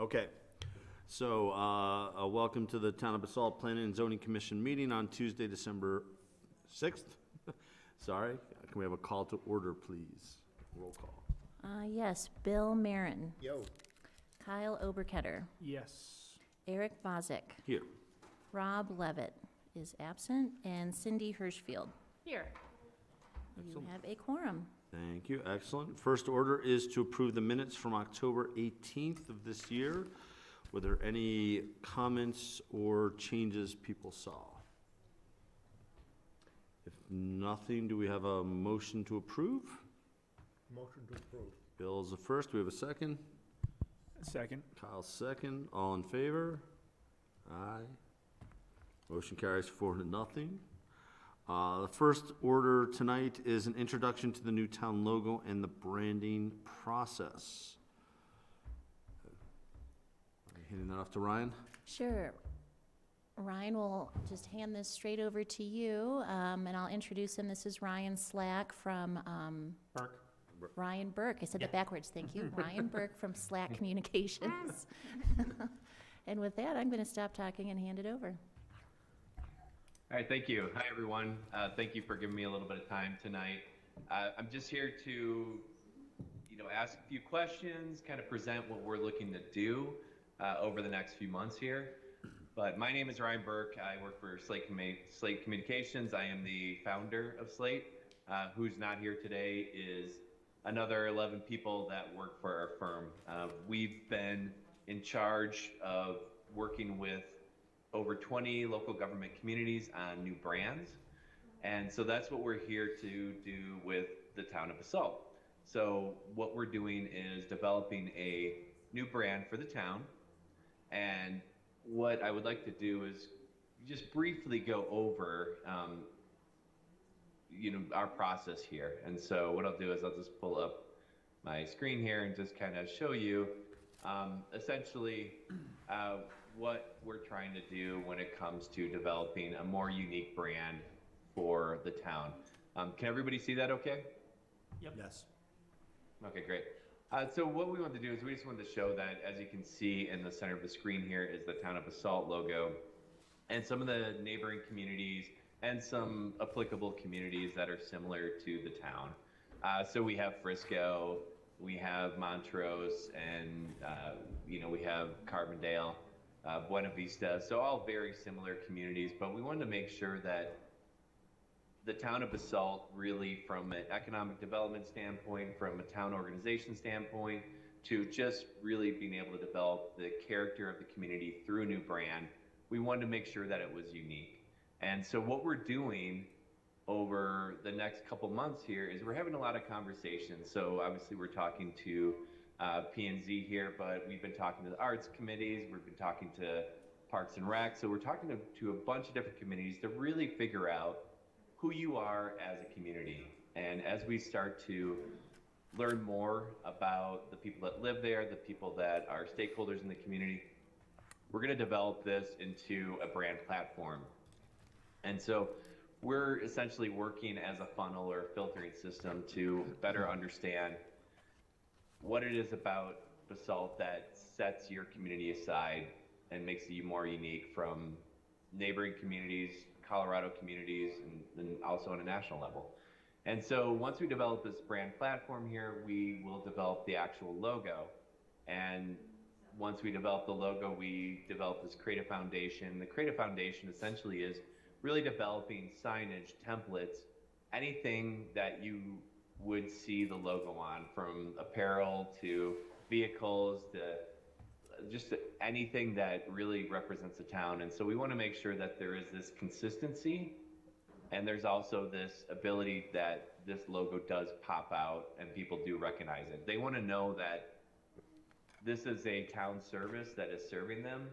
Okay. So, welcome to the Town of Basalt Planning and Zoning Commission meeting on Tuesday, December 6th. Sorry. Can we have a call to order, please? Roll call. Yes, Bill Marin, Yo. Kyle Oberketter, Yes. Eric Vozick, Here. Rob Levitt is absent, and Cindy Hirschfield. Here. You Excellent. have a quorum. Thank you. Excellent. First order is to approve the minutes from October 18th of this year. Were there any comments or changes people saw? If nothing, do we have a motion to approve? Motion to approve. Bill's the first. Do we have a second? Second. Kyle's second. All in favor? Aye. Motion carries 4-0. The first order tonight is an introduction to the new town logo and the branding process. Handing that off to Ryan. Sure. Ryan will just hand this straight over to you, and I'll introduce him. This is Ryan Slack from Burke. Ryan Burke. I said that backwards, thank you. Ryan Burke from Slack Communications. And with that, I'm going to stop talking and hand it over. All right, thank you. Hi, everyone. Thank you for giving me a little bit of time tonight. I'm just here to, ask a few questions, kind of present what we're looking to do over the next few months here. But my name is Ryan Burke. I work for Slate Communications. I am the founder of Slate. Who's not here today is another 11 people that work for our firm. We've been in charge of working with over 20 local government communities on new brands. And so that's what we're here to do with the town of Basalt. So what we're doing is developing a new brand for the town. And what I would like to do is just briefly go over, our process here. And so what I'll do is I'll just pull up my screen here and just kind of show you essentially what we're trying to do when it comes to developing a more unique brand for the town. Can everybody see that okay? Yep. Yes. Okay, great. So what we want to do is we just wanted to show that, as you can see in the center of the screen here, is the Town of Basalt logo and some of the neighboring communities and some applicable communities that are similar to the town. So we have Frisco, we have Montrose, and we have Carbondale, Buena Vista, so all very similar communities, but we wanted to make sure that the town of Basalt really, from an economic development standpoint, from a town organization standpoint, to just really being able to develop the character of the community through a new brand, we wanted to make sure that it was unique. And so what we're doing over the next couple months here is we're having a lot of conversations. So obviously we're talking to P&Z here, but we've been talking to the arts committees, we've been talking to Parks and Rec, so we're talking to a bunch of different committees to really figure out who you are as a community. And as we start to learn more about the people that live there, the people that are stakeholders in the community, we're gonna develop this into a brand platform. And so we're essentially working as a funnel or filtering system to better understand what it is about Basalt that sets your community aside and makes you more unique from neighboring communities, Colorado communities, and also on a national level. And so once we develop this brand platform here, we will develop the actual logo. And once we develop the logo, we develop this creative foundation. The creative foundation essentially is really developing signage, templates, anything that you would see the logo on, from apparel to vehicles to just anything that really represents the town. And so we want to make sure that there is this consistency, and there's also this ability that this logo does pop out and people do recognize it. They want to know that this is a town service that is serving them,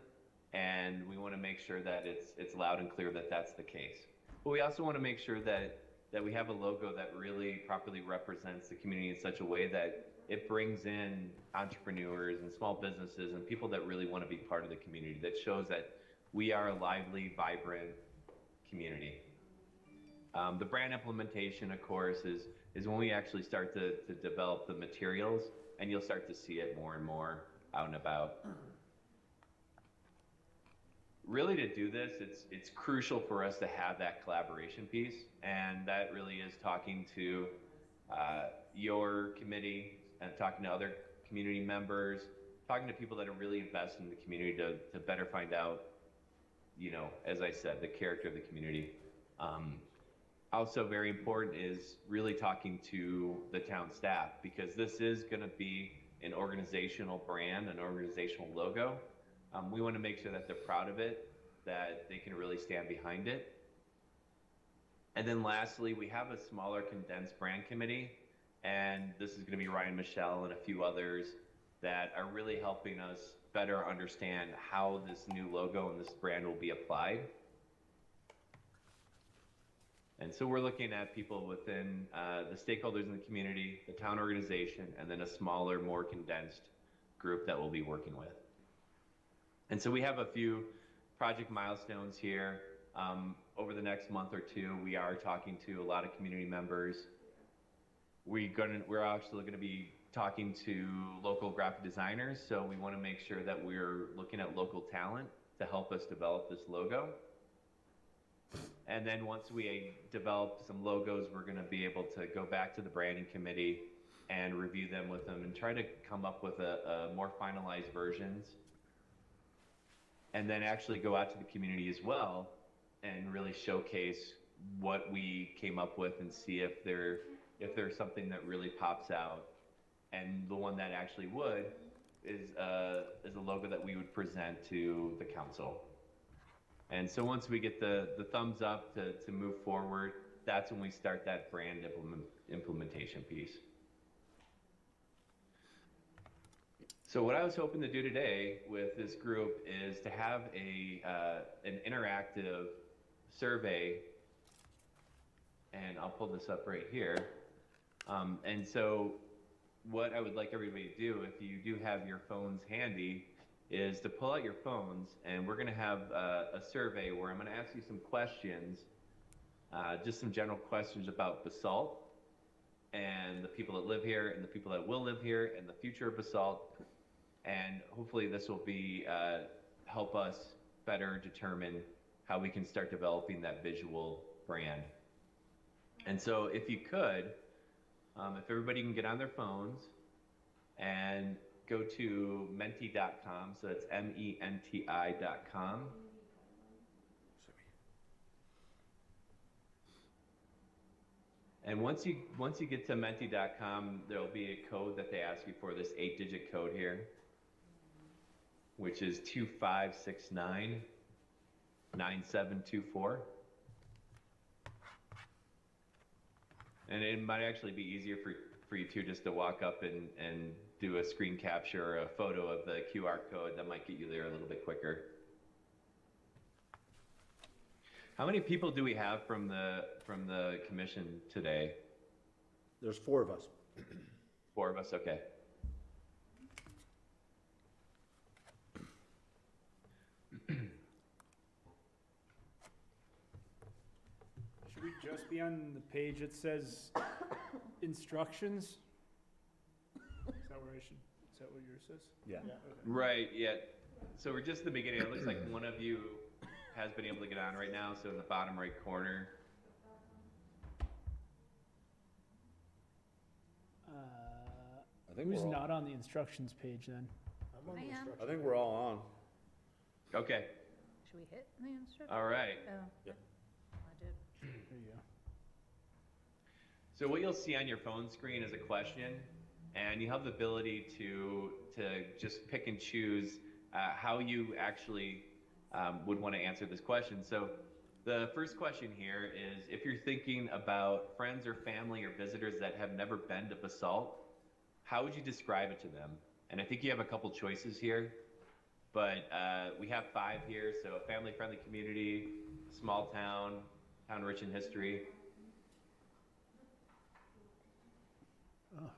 and we want to make sure that it's loud and clear that that's the case. But we also want to make sure that we have a logo that really properly represents the community in such a way that it brings in entrepreneurs and small businesses and people that really want to be part of the community, that shows that we are a lively, vibrant community. The brand implementation, of course, is when we actually start to develop the materials, and you'll start to see it more and more out and about. really to do this, it's crucial for us to have that collaboration piece, and that really is talking to your committee and talking to other community members, talking to people that are really invested in the community to better find out, you know, as I said, the character of the community. Also very important is really talking to the town staff, because this is going to be an organizational brand, an organizational logo. We want to make sure that they're proud of it, that they can really stand behind it. And then lastly, we have a smaller condensed brand committee, and this is going to be Ryan, Michelle, and a few others that are really helping us better understand how this new logo and this brand will be applied. And so we're looking at people within the stakeholders in the community, the town organization, and then a smaller, more condensed group that we'll be working with. And so we have a few project milestones here. Over the next month or two, we are talking to a lot of community members. We're actually going to be talking to local graphic designers, so we want to make sure that we're looking at local talent to help us develop this logo. And then once we develop some logos, we're going to be able to go back to the branding committee and review them with them and try to come up with a more finalized versions. And then actually go out to the community as well and really showcase what we came up with and see if there's something that really pops out. And the one that actually would is a logo that we would present to the council. And so once we get the thumbs up to move forward, that's when we start that brand implementation piece. So what I was hoping to do today with this group is to have an interactive survey, and I'll pull this up right here. And so what I would like everybody to do, if you do have your phones handy, is to pull out your phones, and we're going to have a survey where I'm going to ask you some questions, just some general questions about Basalt and the people that live here and the people that will live here and the future of Basalt. And hopefully this will be help us better determine how we can start developing that visual brand. And so if you could, if everybody can get on their phones and go to menti.com, so that's MENTI.com. And once you get to menti.com, there'll be a code that they ask you for, this 8-digit code here, which is 25699724. And it might actually be easier for you two just to walk up and do a screen capture or a photo of the QR code. That might get you there a little bit quicker. How many people do we have from the commission today? There's 4 of us. 4 of us, okay. Should we just be on the page that says instructions? Is that what yours says? Yeah. Okay. Right, yeah. So we're just at the beginning. It looks like one of you has been able to get on right now, so in the bottom right corner. I think Who's we're all, not on the instructions page then? I'm on I the am. instructions. I think we're all on. Okay, Should we hit the instruction? all right. Oh. Yep. I did. There you go. So what you'll see on your phone screen is a question, and you have the ability to just pick and choose how you actually would want to answer this question. So the first question here is, if you're thinking about friends or family or visitors that have never been to Basalt, how would you describe it to them? And I think you have a couple choices here, but we have 5 here. So a family-friendly community, small town rich in history. Oh.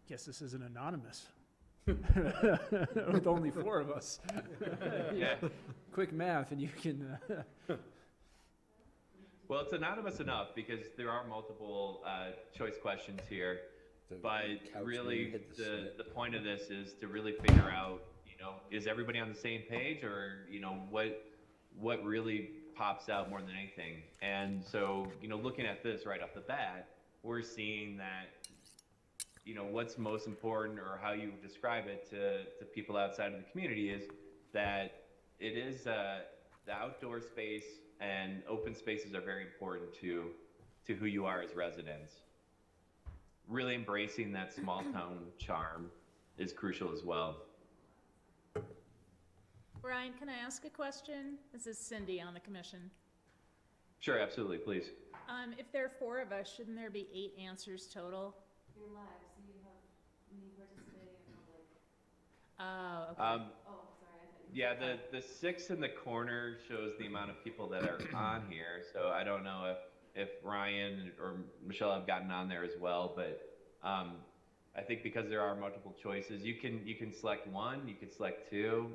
Guess this isn't anonymous. With only 4 of us. Yeah. Quick math and you can, Well, it's anonymous enough because there are multiple choice questions here. But couch really, me, hit the the snip. point of this is to really figure out, is everybody on the same page, or what really pops out more than anything. And so, looking at this right off the bat, we're seeing that, what's most important, or how you describe it to people outside of the community, is that it is the outdoor space and open spaces are very important to who you are as residents. Really embracing that small town charm is crucial as well. Brian, can I ask a question? This is Cindy on the commission. Sure, absolutely, please. If there are 4 of us, shouldn't there be 8 answers total? You're live, so you have me participating in public. Oh, okay. Oh, sorry, I thought you. Yeah, the 6 in the corner shows the amount of people that are on here. So I don't know if Ryan or Michelle have gotten on there as well, but I think because there are multiple choices, you can select 1, you can select 2,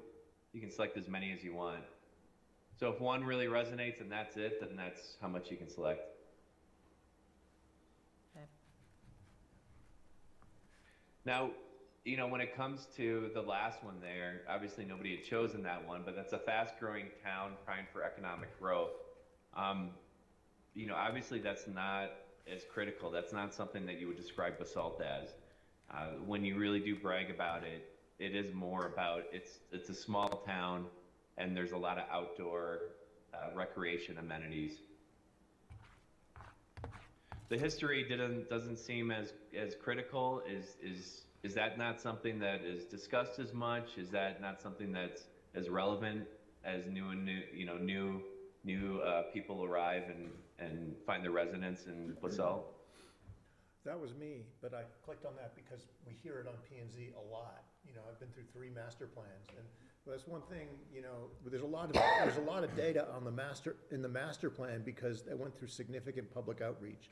you can select as many as you want. So if 1 really resonates and that's it, then that's how much you can select. Okay. Now, when it comes to the last one there, obviously nobody had chosen that one, but that's a fast-growing town primed for economic growth. Obviously that's not as critical. That's not something that you would describe Basalt as. When you really do brag about it, it is more about it's a small town, and there's a lot of outdoor recreation amenities. The history doesn't seem as critical. Is that not something that is discussed as much? Is that not something that's as relevant as new people arrive and find their residence in Basalt? That was me, but I clicked on that because we hear it on P&Z a lot. I've been through 3 master plans, and that's one thing. There's a lot of data on in the master plan because they went through significant public outreach.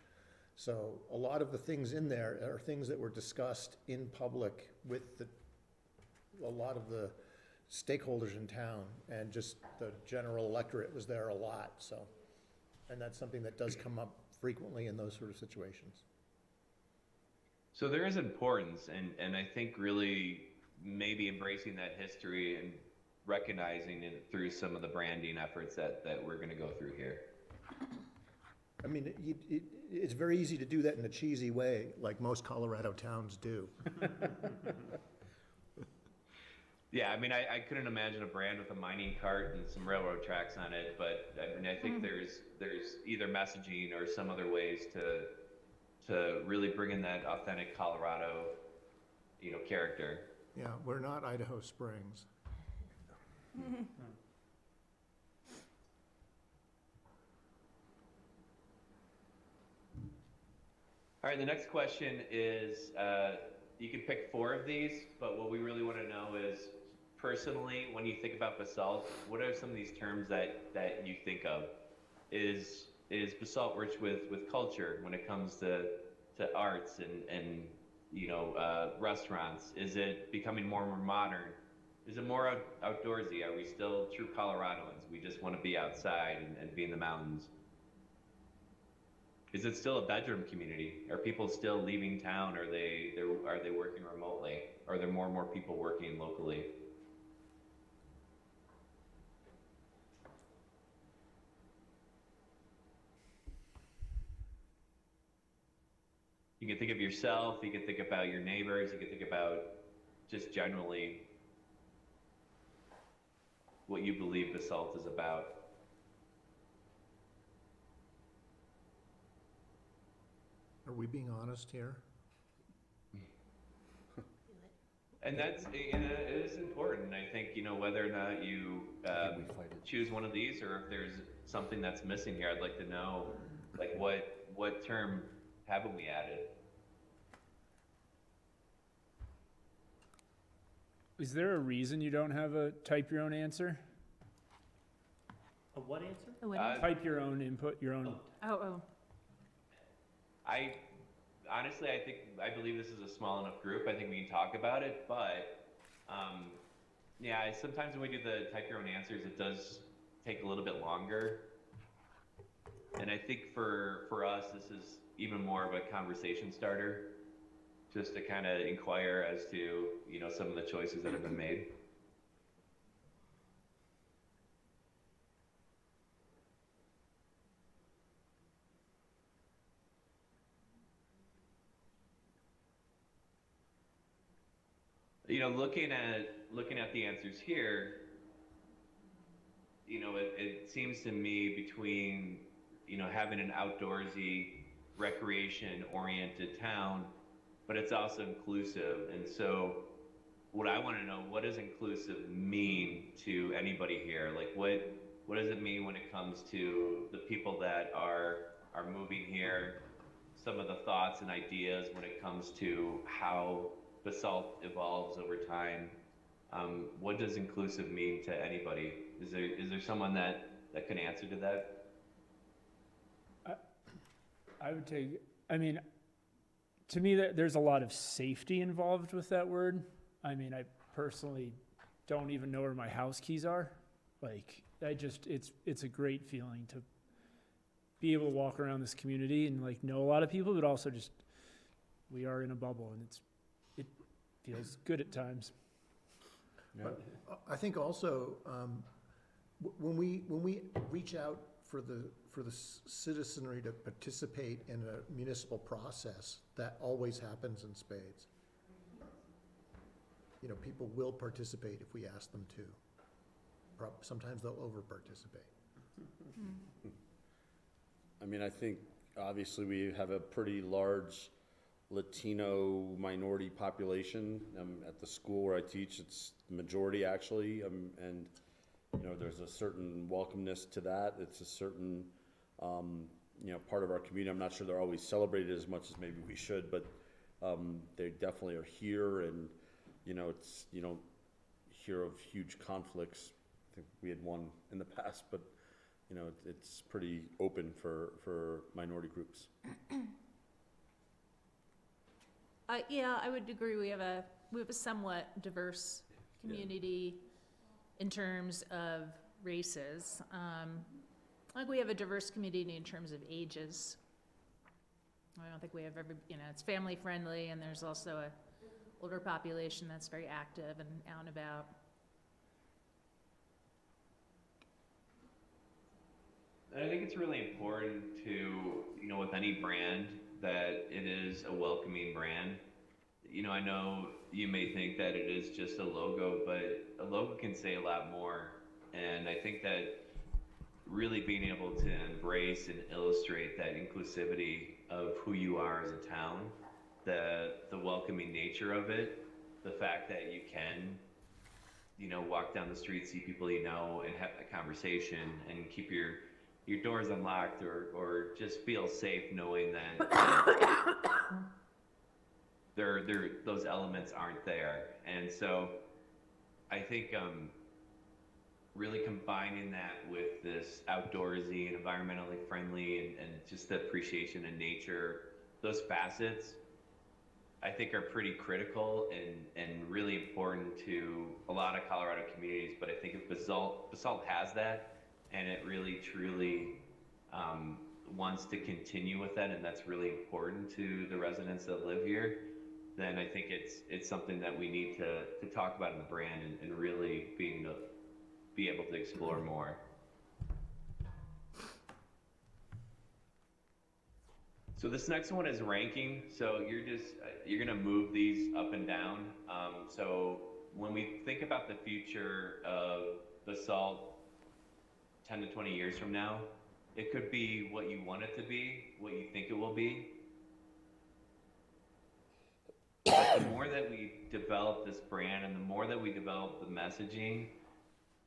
So a lot of the things in there are things that were discussed in public with a lot of the stakeholders in town, and just the general electorate was there a lot. So, and that's something that does come up frequently in those sort of situations. So there is importance, and I think really maybe embracing that history and recognizing it through some of the branding efforts that we're going to go through here. I mean, it's very easy to do that in a cheesy way, like most Colorado towns do. Yeah, I mean, I couldn't imagine a brand with a mining cart and some railroad tracks on it, but I mean, I think there's either messaging or some other ways to really bring in that authentic Colorado, character. Yeah, we're not Idaho Springs. All right, the next question is, you can pick 4 of these, but what we really want to know is, personally, when you think about Basalt, what are some of these terms that you think of? Is Basalt rich with culture when it comes to arts and restaurants? Is it becoming more and more modern? Is it more outdoorsy? Are we still true Coloradoans? We just want to be outside and be in the mountains. Is it still a bedroom community? Are people still leaving town? Are they working remotely? Are there more and more people working locally? You can think of yourself, you can think about your neighbors, you can think about just generally what you believe Basalt is about. Are we being honest here? And it is important. I think, whether or not you choose one of these, or if there's something that's missing here, I'd like to know, like, what term haven't we added? Is there a reason you don't have a type your own answer? A what answer? Oh, Type your own input, your own. oh. I believe this is a small enough group. I think we can talk about it, but sometimes when we do the type your own answers, it does take a little bit longer. And I think for us, this is even more of a conversation starter just to kind of inquire as to, some of the choices that have been made. Looking at the answers here, it seems to me between, having an outdoorsy, recreation-oriented town, but it's also inclusive. And so what I want to know, what does inclusive mean to anybody here? Like what does it mean when it comes to the people that are moving here, some of the thoughts and ideas when it comes to how Basalt evolves over time? What does inclusive mean to anybody? Is there someone that can answer to that? I would take, to me, there's a lot of safety involved with that word. I personally don't even know where my house keys are. It's a great feeling to be able to walk around this community and know a lot of people, but also just, we are in a bubble and it feels good at times. But I think also, when we reach out for the citizenry to participate in a municipal process, that always happens in spades. People will participate if we ask them to. Sometimes they'll over-participate. I think obviously we have a pretty large Latino minority population. At the school where I teach, it's the majority actually, and there's a certain welcomeness to that. It's a certain part of our community. I'm not sure they're always celebrated as much as maybe we should, but they definitely are here, and it's, you don't hear of huge conflicts. I think we had one in the past, but it's pretty open for minority groups. Yeah, I would agree. We have a somewhat diverse community in terms of races. We have a diverse community in terms of ages. I don't think we have it's family friendly, and there's also a older population that's very active and out and about. And I think it's really important to, with any brand, that it is a welcoming brand. I know you may think that it is just a logo, but a logo can say a lot more. And I think that really being able to embrace and illustrate that inclusivity of who you are as a town, the welcoming nature of it, the fact that you can, walk down the street, see people and have a conversation and keep your doors unlocked, or just feel safe knowing that those elements aren't there. And so I think really combining that with this outdoorsy and environmentally friendly and just the appreciation of nature, those facets I think are pretty critical and really important to a lot of Colorado communities. But I think if Basalt has that, and it really truly wants to continue with that, and that's really important to the residents that live here, then I think it's something that we need to talk about in the brand and really be able to explore more. So this next one is ranking. So you're gonna move these up and down. So when we think about the future of Basalt 10 to 20 years from now, it could be what you want it to be, what you think it will be. But the more that we develop this brand and the more that we develop the messaging,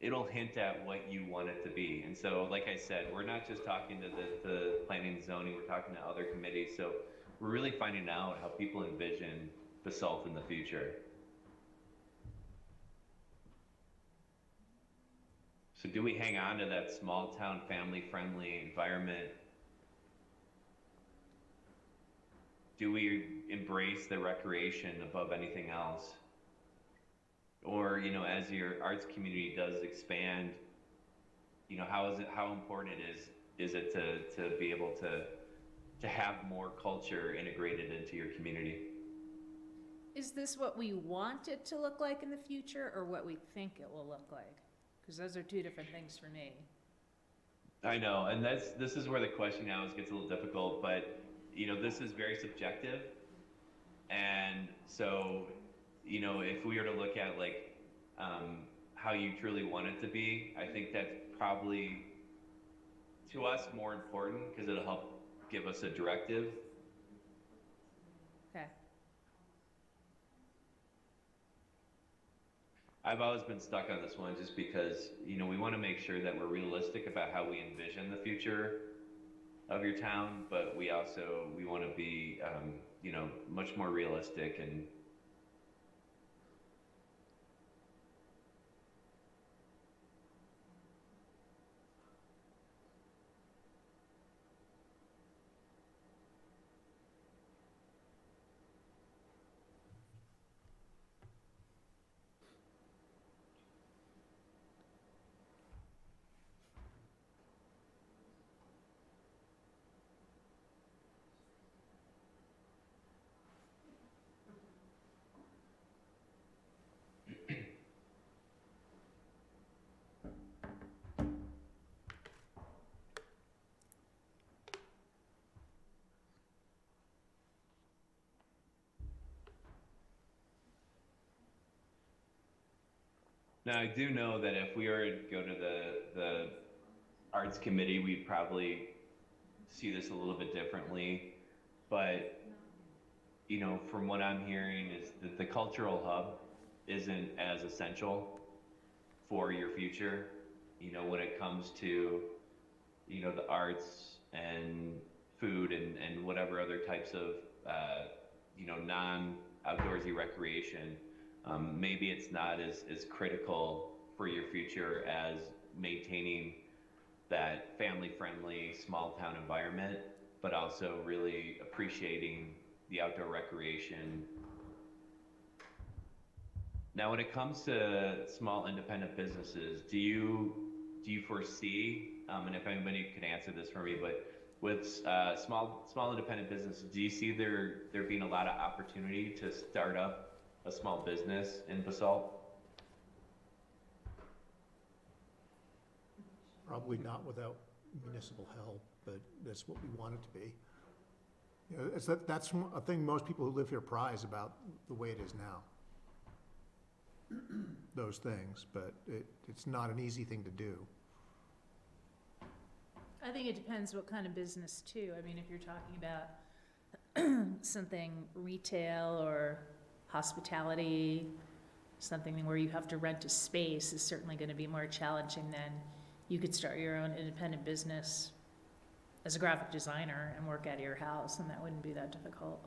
it'll hint at what you want it to be. And so, like I said, we're not just talking to the planning and zoning, we're talking to other committees. So we're really finding out how people envision Basalt in the future. So do we hang on to that small town, family-friendly environment? Do we embrace the recreation above anything else? Or, as your arts community does expand, how important is it to be able to have more culture integrated into your community? Is this what we want it to look like in the future, or what we think it will look like? Because those are two different things for me. I know, and this is where the question now gets a little difficult, but this is very subjective, and so if we were to look at like how you truly want it to be, I think that's probably to us more important because it'll help give us a directive. Okay. I've always been stuck on this one just because, we want to make sure that we're realistic about how we envision the future of your town, but we want to be, much more realistic and now I do know that if we were to go to the arts committee, we'd probably see this a little bit differently. But, from what I'm hearing is that the cultural hub isn't as essential for your future, when it comes to, the arts and food and whatever other types of, non-outdoorsy recreation. Maybe it's not as critical for your future as maintaining that family-friendly small-town environment, but also really appreciating the outdoor recreation. Now, when it comes to small independent businesses, do you foresee, and if anybody could answer this for me, but with small independent businesses, do you see there being a lot of opportunity to start up a small business in Basalt? Probably not without municipal help, but that's what we want it to be. That's a thing most people who live here prize about the way it is now. Those things, but it's not an easy thing to do. I think it depends what kind of business too. I mean, if you're talking about something retail or hospitality, something where you have to rent a space is certainly going to be more challenging than you could start your own independent business as a graphic designer and work out of your house, and that wouldn't be that difficult.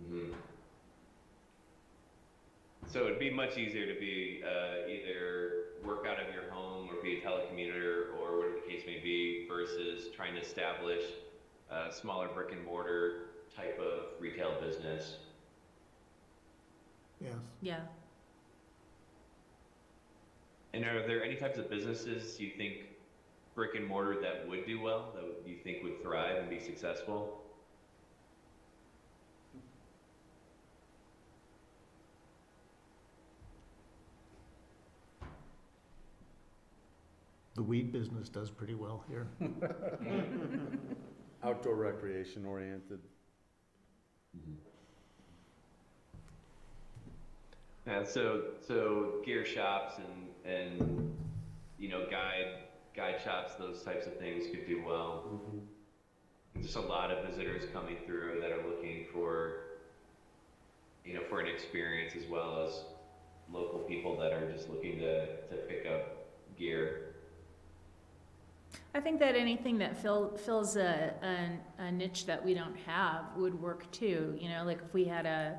Mm-hmm. So it'd be much easier to be either work out of your home or be a telecommuter or whatever the case may be versus trying to establish a smaller brick and mortar type of retail business. Yes. Yeah. And are there any types of businesses you think brick and mortar that would do well, that you think would thrive and be successful? The weed business does pretty well here. Outdoor recreation oriented. Yeah, so gear shops and guide shops, those types of things could do well. Mm-hmm. Just a lot of visitors coming through that are looking for for an experience, as well as local people that are just looking to pick up gear. I think that anything that fills a niche that we don't have would work too. Like if we had a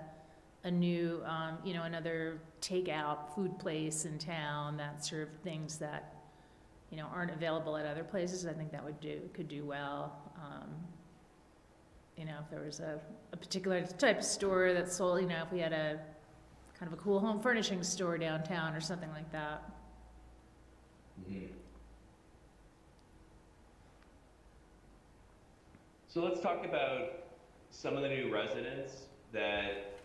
new, another takeout food place in town that served things that, aren't available at other places, I think that could do well. If there was a particular type of store that sold, if we had a kind of a cool home furnishing store downtown or something like that. Mm-hmm. So let's talk about some of the new residents that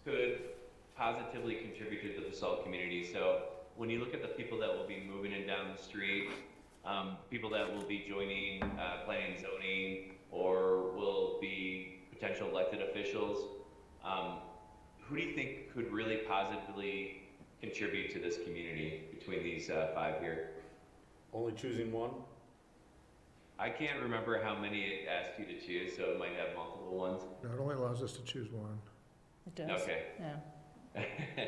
could positively contribute to the Basalt community. So when you look at the people that will be moving in down the street, people that will be joining planning and zoning, or will be potential elected officials, who do you think could really positively contribute to this community between these 5 here? Only choosing one? I can't remember how many it asked you to choose, so it might have multiple ones. No, it only allows us to choose one. It does. Okay. Yeah.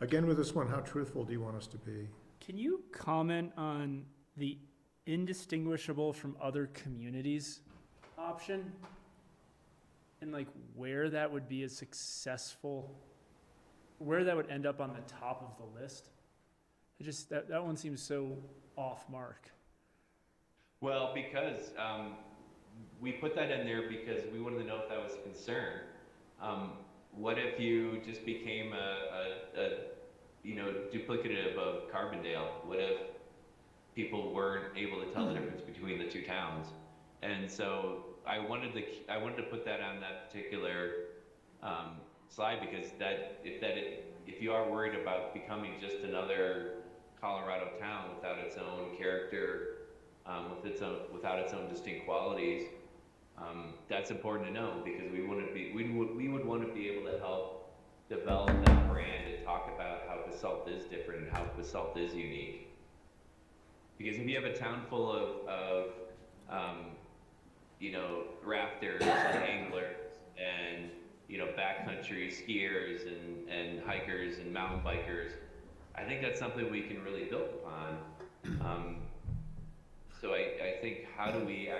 Again, with this one, how truthful do you want us to be? Can you comment on the indistinguishable from other communities option? And like where that would be a successful, where that would end up on the top of the list? It just, that one seems so off mark. Well, because we put that in there because we wanted to know if that was a concern. What if you just became a duplicative of Carbondale? What if people weren't able to tell the difference between the two towns? And so I wanted to put that on that particular slide, because if you are worried about becoming just another Colorado town without its own character, without its own distinct qualities, that's important to know, because we would want to be able to help develop that brand and talk about how Basalt is different and how Basalt is unique. Because if you have a town full of rafters and anglers and backcountry skiers and hikers and mountain bikers, I think that's something we can really build upon. So I think how do we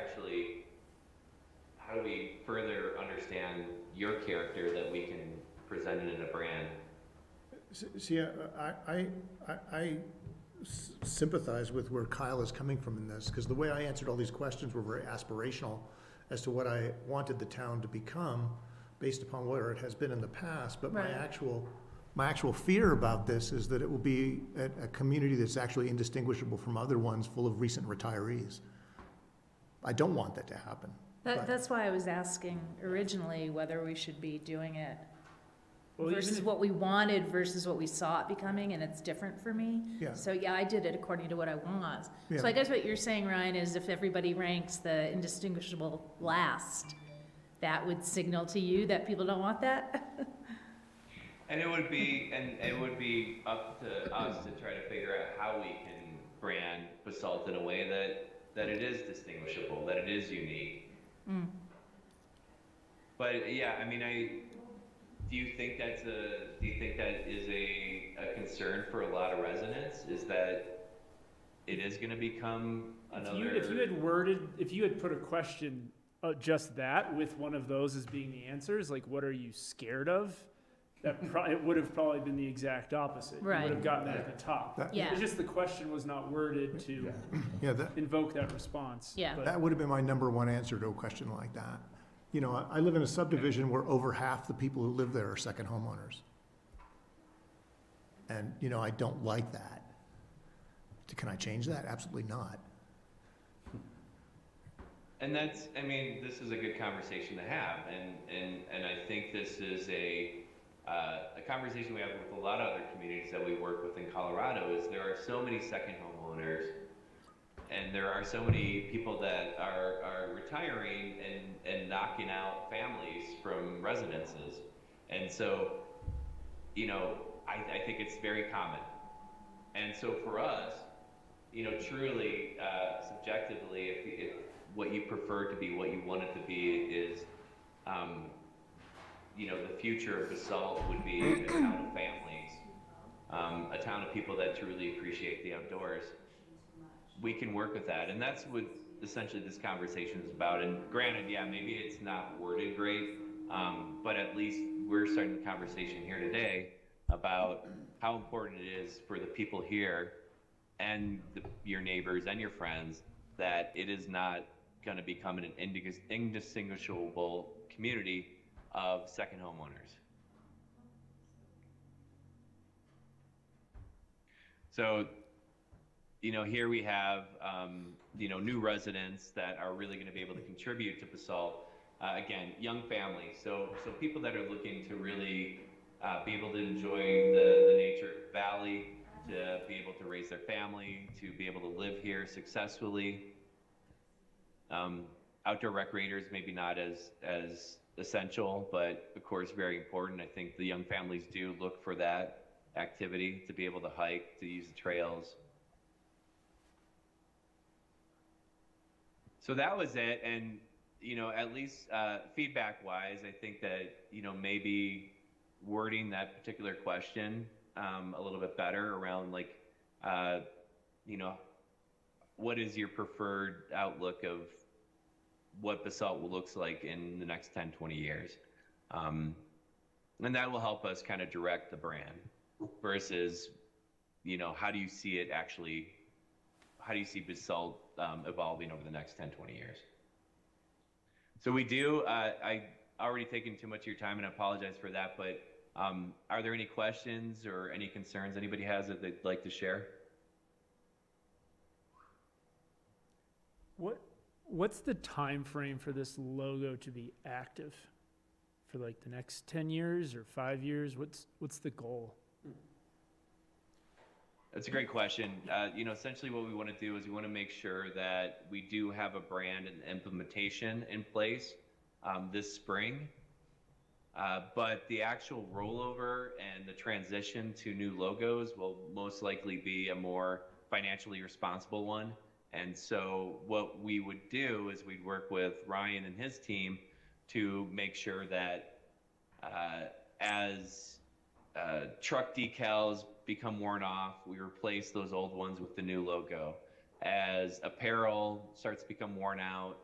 further understand your character that we can present it in a brand? See, I sympathize with where Kyle is coming from in this, because the way I answered all these questions were very aspirational as to what I wanted the town to become based upon where it has been in the past. But Right. my actual fear about this is that it will be a community that's actually indistinguishable from other ones full of recent retirees. I don't want that to happen. But- That's why I was asking originally whether we should be doing it Well, even versus if- what we wanted versus what we saw it becoming, and it's different for me. Yeah. So, yeah, I did it according to what I want. Yeah. So I guess what you're saying, Ryan, is if everybody ranks the indistinguishable last, that would signal to you that people don't want that? And it would be up to us to try to figure out how we can brand Basalt in a way that it is distinguishable, that it is unique. But yeah, I mean, do you think that is a concern for a lot of residents? Is that it is going to become another? If you had put a question, just that with one of those as being the answers, like what are you scared of? It would have probably been the exact opposite. You Right. would have gotten that at the top. That- Yeah. It's just the question was not worded to Yeah, that, invoke that response. Yeah. but- that would have been my number one answer to a question like that. You know, I live in a subdivision where over half the people who live there are second homeowners. And, I don't like that. Can I change that? Absolutely not. And this is a good conversation to have, and I think this is a conversation we have with a lot of other communities that we work with in Colorado. Is there are so many second homeowners, and there are so many people that are retiring and knocking out families from residences, and so I think it's very common. And so for us, truly subjectively, if what you prefer to be, what you want it to be is, the future of Basalt would be a town of families, a town of people that truly appreciate the outdoors. We can work with that, and that's what essentially this conversation is about. And granted, yeah, maybe it's not worded great, but at least we're starting the conversation here today about how important it is for the people here and your neighbors and your friends that it is not going to become an indistinguishable community of second homeowners. So, here we have, new residents that are really going to be able to contribute to Basalt. again, young families. So people that are looking to really be able to enjoy the nature valley, to be able to raise their family, to be able to live here successfully. Outdoor recreators maybe not as essential, but of course very important. I think the young families do look for that activity, to be able to hike, to use the trails. So that was it. And at least feedback wise, I think that maybe wording that particular question a little bit better around like what is your preferred outlook of what Basalt looks like in the next 10, 20 years. And that will help us kind of direct the brand versus, how do you see it actually, how do you see Basalt evolving over the next 10, 20 years? So we do, I already taken too much of your time and I apologize for that, but are there any questions or any concerns anybody has that they'd like to share? What's the time frame for this logo to be active? For like the next 10 years or 5 years? What's the goal? That's a great question. Essentially what we want to do is we want to make sure that we do have a brand and implementation in place this spring. But the actual rollover and the transition to new logos will most likely be a more financially responsible one. And so what we would do is we'd work with Ryan and his team to make sure that as truck decals become worn off, we replace those old ones with the new logo. As apparel starts to become worn out,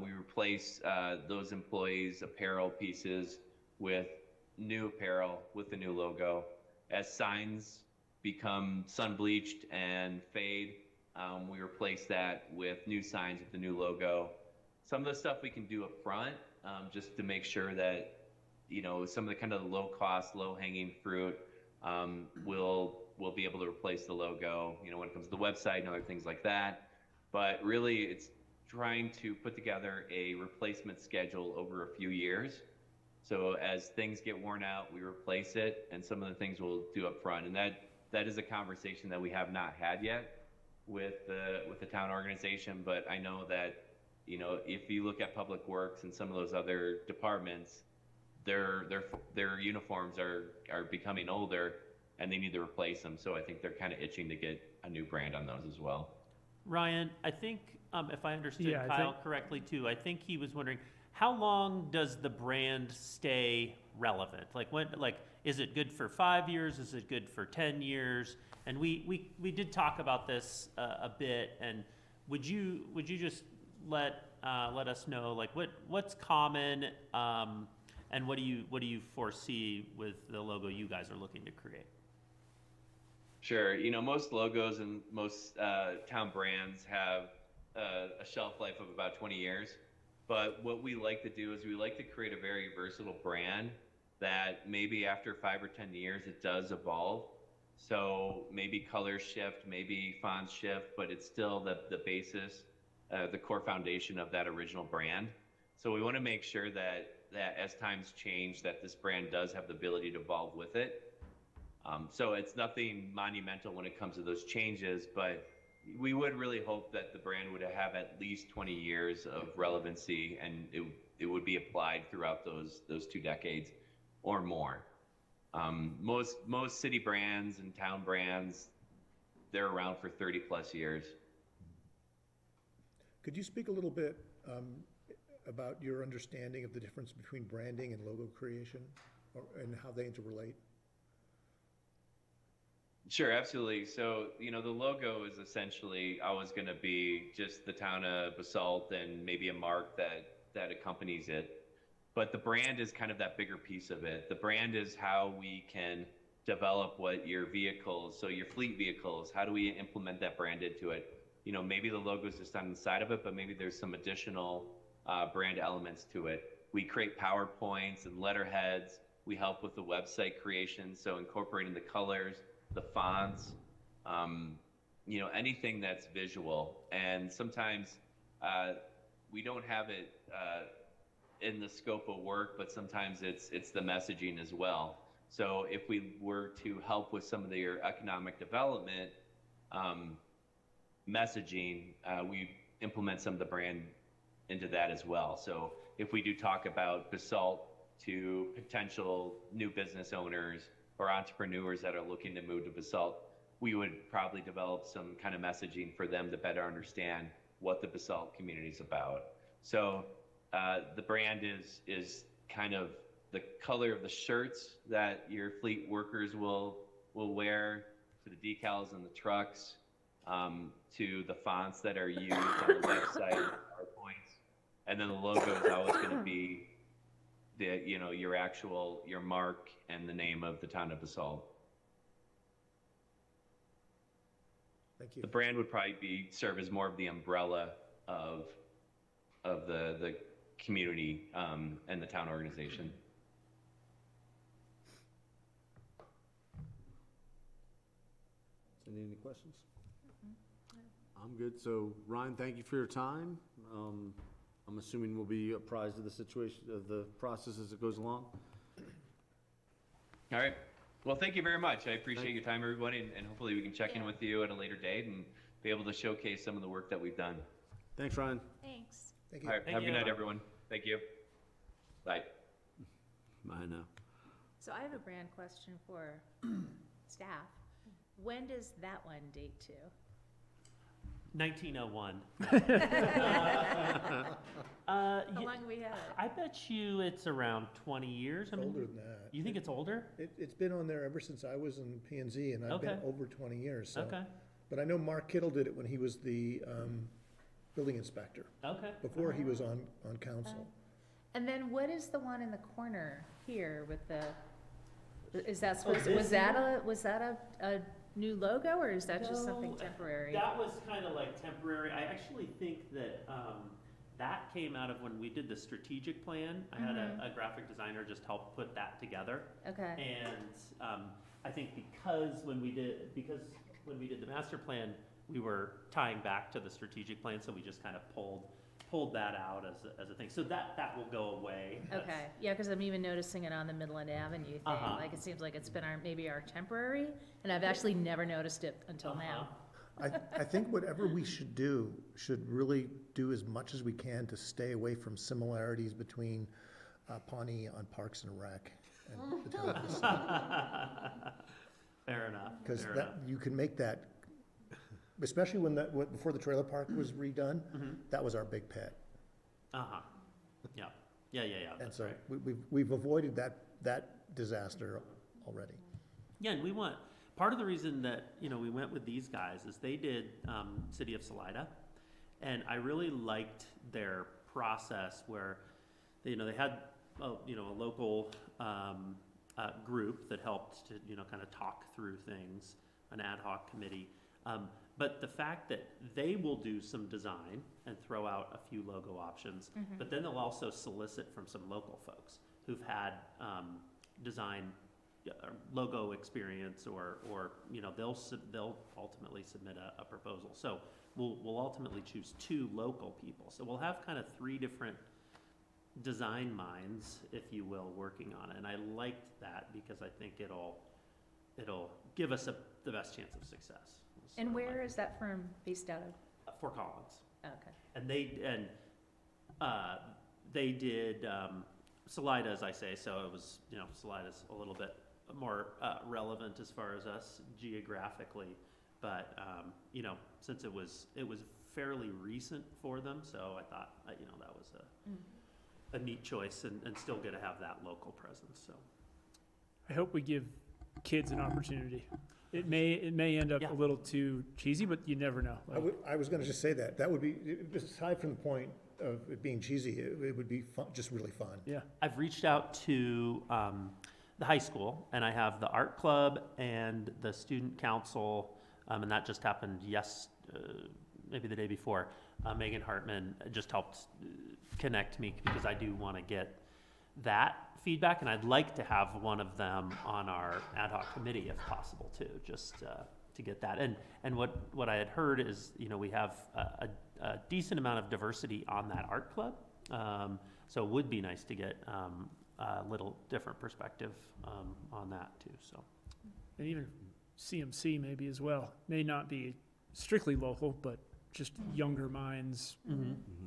we replace those employees' apparel pieces with new apparel with the new logo. As signs become sun bleached and fade, we replace that with new signs with the new logo. Some of the stuff we can do up front, just to make sure that some of the kind of low cost, low hanging fruit, we'll be able to replace the logo, when it comes to the website and other things like that. But really, it's trying to put together a replacement schedule over a few years. So as things get worn out, we replace it, and some of the things we'll do up front. And that is a conversation that we have not had yet with the town organization. But I know that if you look at Public Works and some of those other departments, their uniforms are becoming older and they need to replace them. So I think they're kind of itching to get a new brand on those as well. Ryan, I think, if I understood Yeah, Kyle correctly too, I think he was wondering, how long does the brand stay relevant? Like is it good for 5 years? Is it good for 10 years? And we did talk about this a bit, and would you just let us know, like, what's common, and what do you foresee with the logo you guys are looking to create? Sure. Most logos and most town brands have a shelf life of about 20 years. But what we like to do is we like to create a very versatile brand that maybe after 5 or 10 years, it does evolve. So maybe colors shift, maybe fonts shift, but it's still the basis, the core foundation of that original brand. So we want to make sure that as times change, that this brand does have the ability to evolve with it. So it's nothing monumental when it comes to those changes, but we would really hope that the brand would have at least 20 years of relevancy, and it would be applied throughout those 2 decades or more. Most city brands and town brands, they're around for 30 plus years. Could you speak a little bit about your understanding of the difference between branding and logo creation, and how they interrelate? Sure, absolutely. So, the logo is essentially always going to be just the town of Basalt and maybe a mark that accompanies it. But the brand is kind of that bigger piece of it. The brand is how we can develop what your vehicles, so your fleet vehicles, how do we implement that brand into it? Maybe the logo is just on the side of it, but maybe there's some additional brand elements to it. We create PowerPoints and letterheads. We help with the website creation, so incorporating the colors, the fonts, anything that's visual. And sometimes we don't have it in the scope of work, but sometimes it's the messaging as well. So if we were to help with some of their economic development messaging, we implement some of the brand into that as well. So if we do talk about Basalt to potential new business owners or entrepreneurs that are looking to move to Basalt, we would probably develop some kind of messaging for them to better understand what the Basalt community is about. So the brand is kind of the color of the shirts that your fleet workers will wear, to the decals on the trucks, to the fonts that are used on the website, PowerPoints, and then the logo is always going to be the your mark and the name of the town of Basalt. Thank you. The brand would probably serve as more of the umbrella of the community and the town organization. Cindy, any questions? I'm good. So Ryan, thank you for your time. I'm assuming we'll be apprised of the situation, of the process as it goes along. All right. Well, thank you very much. I appreciate your time, everybody, and hopefully we can check in with you at a later date and be able to showcase some of the work that we've done. Thanks, Ryan. Thanks. Thank you. All right. Thank Have a good you. night, everyone. Thank you. Bye. I know. So I have a brand question for staff. When does that one date to? 1901. How long have we had it? I bet you it's around 20 years. It's older than that. You think it's older? It's been on there ever since I was in P and Z, and I've been Okay. over 20 years, so. Okay, But I know Mark Kittle did it when he was the building inspector, okay. before he was on council. And then what is the one in the corner here with the, is that Oh, supposed, this was that a new logo, or is that just something No, temporary? That was kind of like temporary. I actually think that that came out of when we did the strategic plan. I had a graphic designer just help put that together. Okay, And I think because when we did the master plan, we were tying back to the strategic plan, so we just kind of pulled that out as a thing. So that will go away. okay, yeah, because I'm even noticing it on the Midland Avenue thing, Uh-huh. like, it seems like it's been maybe our temporary, and I've actually never noticed it until now. I think whatever we should do, should really do as much as we can to stay away from similarities between Pawnee on Parks and Rec and the town of Basalt. Fair enough. Because fair that, enough. you can make that, especially when before the trailer park was redone, that was our big pet. Uh-huh. Yeah. And That's so right. we've avoided that disaster already. Yeah, and part of the reason that, we went with these guys is they did City of Salida, and I really liked their process where, they had, a local group that helped to, kind of talk through things, an ad hoc committee. But the fact that they will do some design and throw out a few logo options, but then they'll also solicit from some local folks who've had design logo experience, or they'll ultimately submit a proposal. So we'll ultimately choose 2 local people. So we'll have kind of 3 different design minds, if you will, working on it. And I liked that because I think it'll give us the best chance of success. And So, where is that firm based out of? Fort Collins. Okay. And they did Salida, as I say, so it was, Salida's a little bit more relevant as far as us geographically, but since it was fairly recent for them, so I thought that was a neat choice, and still get to have that local presence. So I hope we give kids an opportunity. It may end up Yeah. a little too cheesy, but you never know. I was gonna just say that would be, aside from the point of it being cheesy, it would be fun, just really fun. Yeah. I've reached out to the high school, and I have the art club and the student council, and that just happened maybe the day before. Megan Hartman just helped connect me because I do want to get that feedback, and I'd like to have one of them on our ad hoc committee if possible too, just to get that. And what I had heard is, we have a decent amount of diversity on that art club, So it would be nice to get a little different perspective on that too, so. And even CMC maybe as well. May not be strictly local, but just younger minds.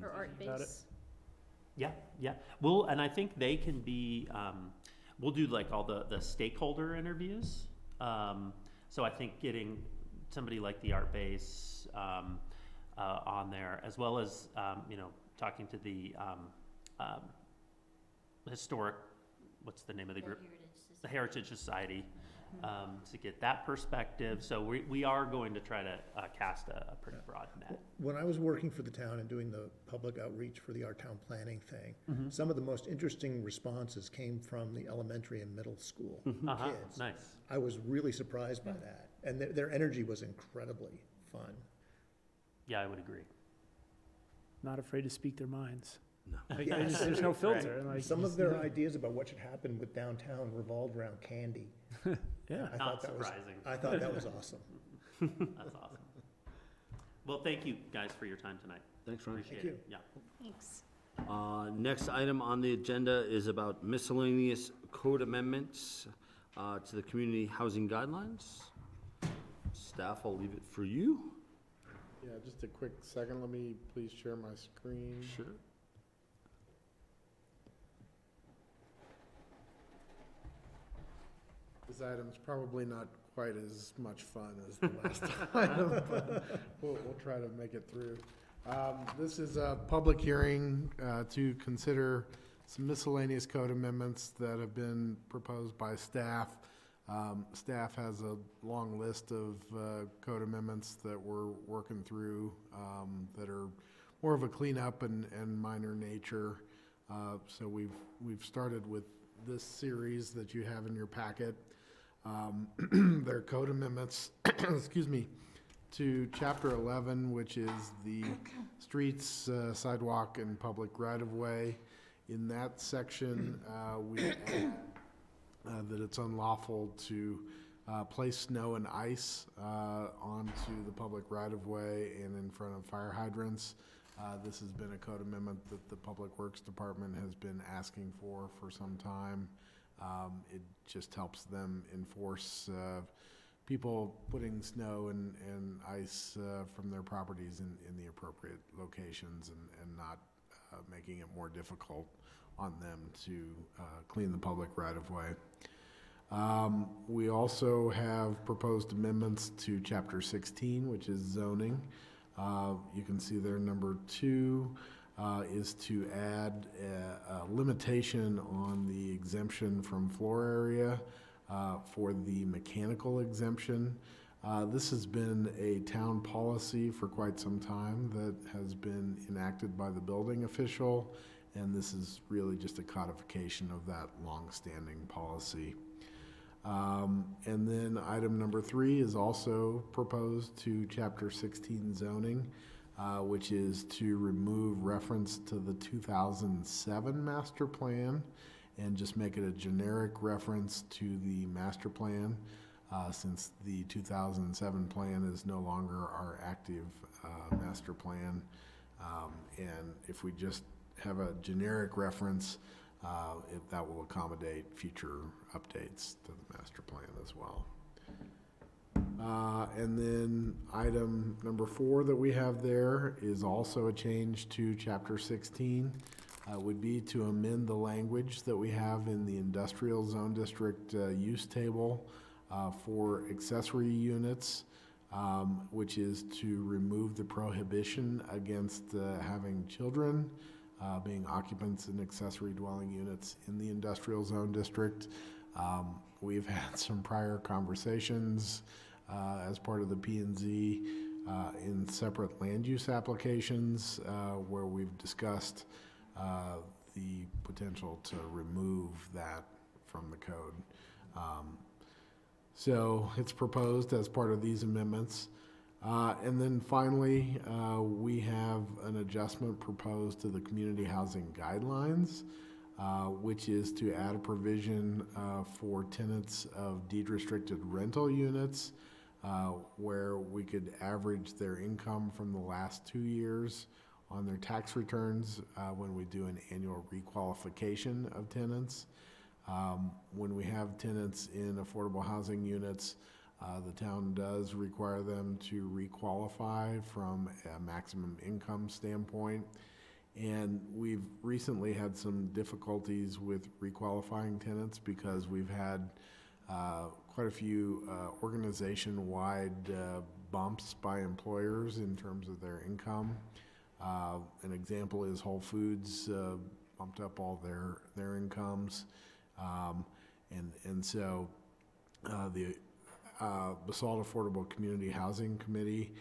Or art About it. base. Yeah, yeah. And I think they can be, we'll do like all the stakeholder interviews. So I think getting somebody like the art base on there, as well as, talking to the historic, what's the name of the group? The Heritage Society, to get that perspective. So we are going to try to cast a pretty broad net. When I was working for the town and doing the public outreach for the Our Town Planning thing, some of the most interesting responses came from the elementary and middle school kids. Nice. I was really surprised by that, and their energy was incredibly fun. Yeah, I would agree. Not afraid to speak their minds. No. Like, there's no filter. and, Like, Some of their ideas about what should happen with downtown revolved around candy. yeah. I Not thought that was, surprising. I thought that was awesome. That's awesome. Well, thank you guys for your time tonight. Thanks, Ron. Appreciate Thank it. Yeah. Thanks. Next item on the agenda is about miscellaneous code amendments to the community housing guidelines. Staff, I'll leave it for you. Yeah, just a quick second, let me please share my screen. Sure. This item's probably not quite as much fun as the last item, but we'll try to make it through. This is a public hearing to consider some miscellaneous code amendments that have been proposed by staff. Staff has a long list of code amendments that we're working through that are more of a cleanup and minor nature. So we've started with this series that you have in your packet. They're code amendments, excuse me, to Chapter 11, which is the streets, sidewalk, and public right-of-way. In that section, we add that it's unlawful to place snow and ice onto the public right-of-way and in front of fire hydrants. This has been a code amendment that the Public Works Department has been asking for some time. It just helps them enforce people putting snow and ice from their properties in the appropriate locations and not making it more difficult on them to clean the public right-of-way. We also have proposed amendments to Chapter 16, which is zoning. You can see there number 2 is to add a limitation on the exemption from floor area for the mechanical exemption. This has been a town policy for quite some time that has been enacted by the building official, and this is really just a codification of that long-standing policy. And then item number 3 is also proposed to Chapter 16 zoning, which is to remove reference to the 2007 master plan and just make it a generic reference to the master plan, since the 2007 plan is no longer our active master plan. And if we just have a generic reference, that will accommodate future updates to the master plan as well. And then item number 4 that we have there is also a change to Chapter 16. Would be to amend the language that we have in the industrial zone district use table for accessory units, which is to remove the prohibition against having children being occupants in accessory dwelling units in the industrial zone district. We've had some prior conversations as part of the P&Z in separate land use applications where we've discussed the potential to remove that from the code. So it's proposed as part of these amendments. And then finally, we have an adjustment proposed to the community housing guidelines, which is to add a provision for tenants of deed-restricted rental units, where we could average their income from the last 2 years on their tax returns when we do an annual requalification of tenants. When we have tenants in affordable housing units, the town does require them to requalify from a maximum income standpoint. And we've recently had some difficulties with requalifying tenants because we've had quite a few organization-wide bumps by employers in terms of their income. An example is Whole Foods bumped up all their incomes. And so the Basalt Affordable Community Housing Committee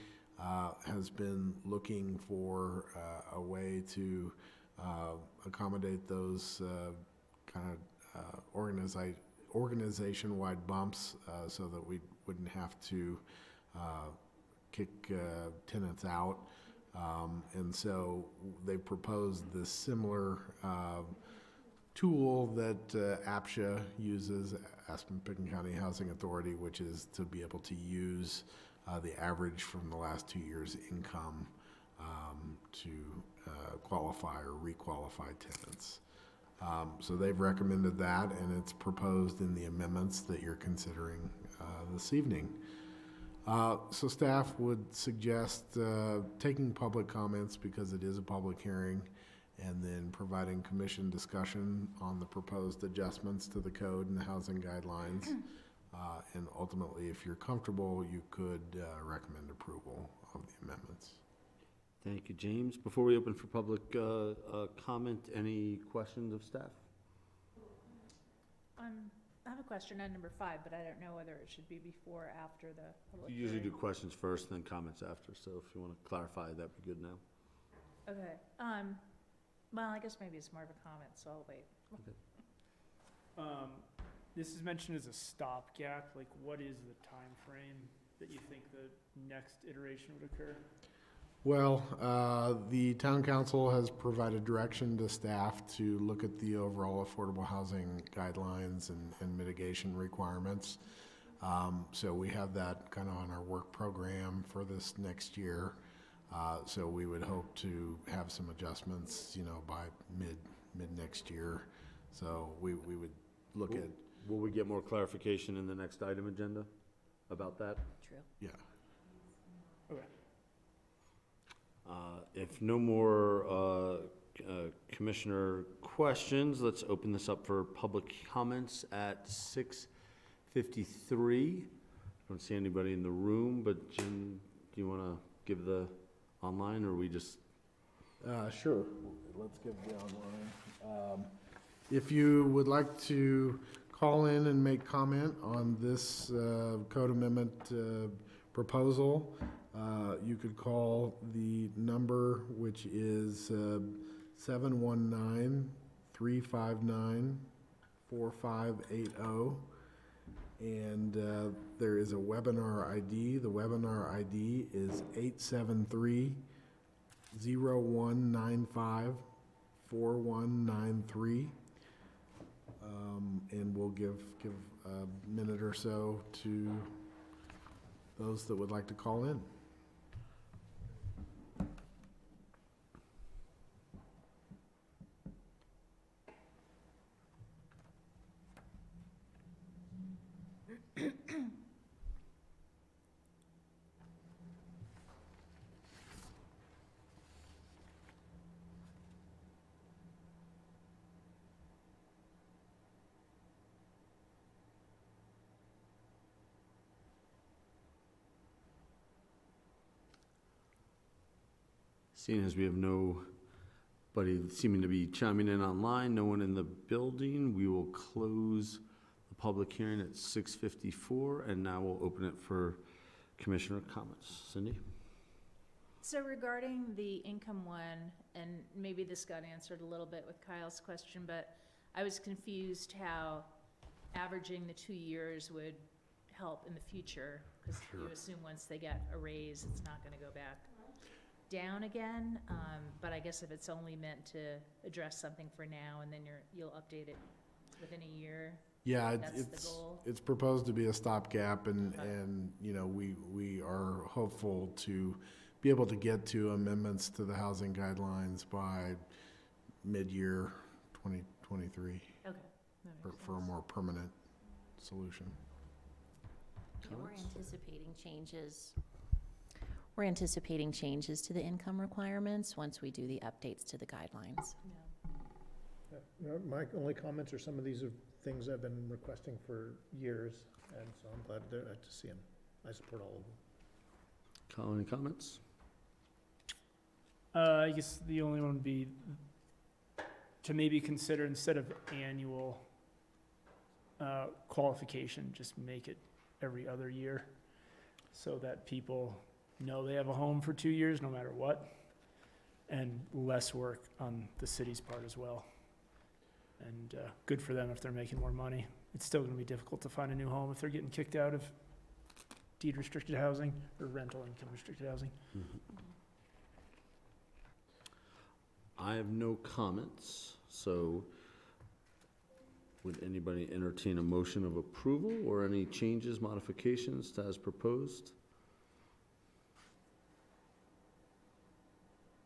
has been looking for a way to accommodate those kind of organization-wide bumps so that we wouldn't have to kick tenants out. And so they proposed this similar tool that APSHA uses, Aspen-Picken County Housing Authority, which is to be able to use the average from the last 2 years' income to qualify or requalify tenants. So they've recommended that, and it's proposed in the amendments that you're considering this evening. So staff would suggest taking public comments because it is a public hearing, and then providing commission discussion on the proposed adjustments to the code and the housing guidelines. And ultimately, if you're comfortable, you could recommend approval of the amendments. Thank you, James. Before we open for public comment, any questions of staff? I have a question on number 5, but I don't know whether it should be before or after the public You usually do hearing. questions first, then comments after, so if you want to clarify, that'd be good now. Okay, well, I guess maybe it's more of a comment, so I'll wait. This is mentioned as a stopgap, like what is the time frame that you think the next iteration would occur? Well, the town council has provided direction to staff to look at the overall affordable housing guidelines and mitigation requirements. So we have that kind of on our work program for this next year. So we would hope to have some adjustments, by mid next year. So we would look at, Will we get more clarification in the next item agenda about that? True. yeah. Okay. If no more commissioner questions, let's open this up for public comments at 6:53. I don't see anybody in the room, but Jim, do you want to give the online, or we just? Sure. Let's give the online. If you would like to call in and make comment on this code amendment proposal, you could call the number, which is 719-359-4580. And there is a webinar ID. The webinar ID is 873-0195-4193. And we'll give a minute or so to those that would like to call in. Seeing as we have nobody seeming to be chiming in online, no one in the building, we will close the public hearing at 6:54, and now we'll open it for commissioner comments. Cindy? So regarding the income one, and maybe this got answered a little bit with Kyle's question, but I was confused how averaging the 2 years would help in the future, because you assume once they get a raise, it's not gonna go back down again, but I guess if it's only meant to address something for now, and then you'll update it within a year. Yeah, That's the goal. it's proposed to be a stopgap, and we are hopeful to be able to get to amendments to the housing guidelines by mid-year 2023 Okay. for a more permanent solution. Yeah, we're anticipating changes. We're anticipating changes to the income requirements once we do the updates to the guidelines. My only comments are some of these are things I've been requesting for years, and so I'm glad to see them. I support all of them. Colin, any comments? I guess the only one would be to maybe consider, instead of annual qualification, just make it every other year, so that people know they have a home for 2 years, no matter what, and less work on the city's part as well. And good for them if they're making more money. It's still gonna be difficult to find a new home if they're getting kicked out of deed restricted housing or rental income restricted housing. I have no comments, so would anybody entertain a motion of approval or any changes, modifications to as proposed?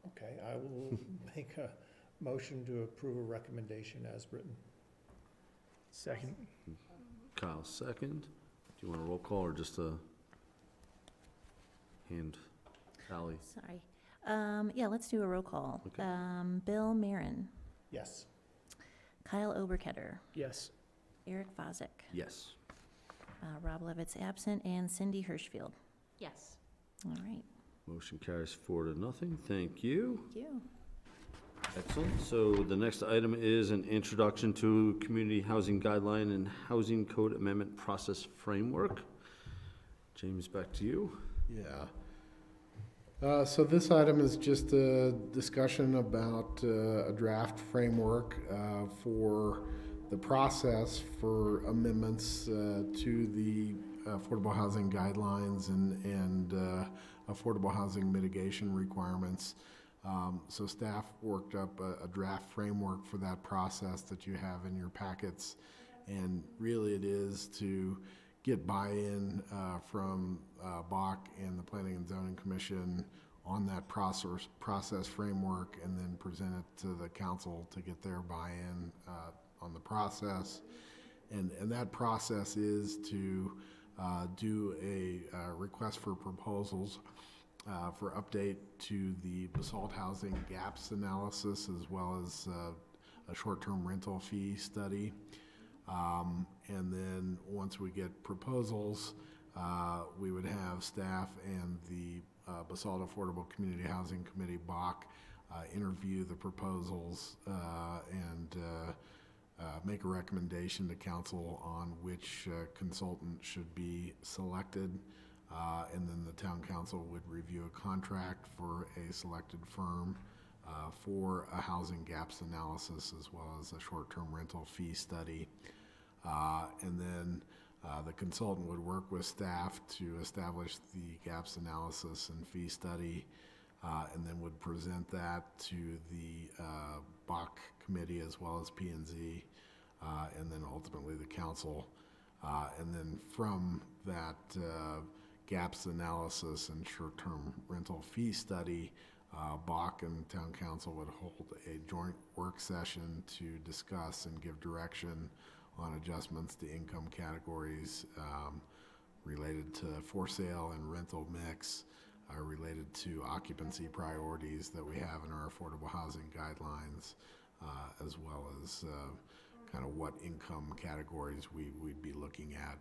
Okay, I will make a motion to approve a recommendation as written. Second. Kyle, second. Do you want a roll call or just a hand tally? Sorry. Yeah, let's do a roll call. Okay. Bill Marin, Yes. Kyle Oberketter, Yes. Eric Vozek, Yes. Rob Levitt's absent, and Cindy Hirschfield. Yes. All right, Motion carries 4-0. Thank you. thank you. Excellent. So the next item is an introduction to Community Housing Guideline and Housing Code Amendment Process Framework. James, back to you. Yeah. So this item is just a discussion about a draft framework for the process for amendments to the affordable housing guidelines and affordable housing mitigation requirements. So staff worked up a draft framework for that process that you have in your packets. And really it is to get buy-in from Bach and the Planning and Zoning Commission on that process framework, and then present it to the council to get their buy-in on the process. And that process is to do a request for proposals for update to the Basalt housing gaps analysis, as well as a short-term rental fee study. And then once we get proposals, we would have staff and the Basalt Affordable Community Housing Committee, BAC, interview the proposals and make a recommendation to council on which consultant should be selected. And then the town council would review a contract for a selected firm for a housing gaps analysis, as well as a short-term rental fee study. And then the consultant would work with staff to establish the gaps analysis and fee study, and then would present that to the BAC committee as well as P&Z, and then ultimately the council. And then from that gaps analysis and short-term rental fee study, BAC and town council would hold a joint work session to discuss and give direction on adjustments to income categories related to for sale and rental mix, related to occupancy priorities that we have in our affordable housing guidelines, as well as kind of what income categories we'd be looking at.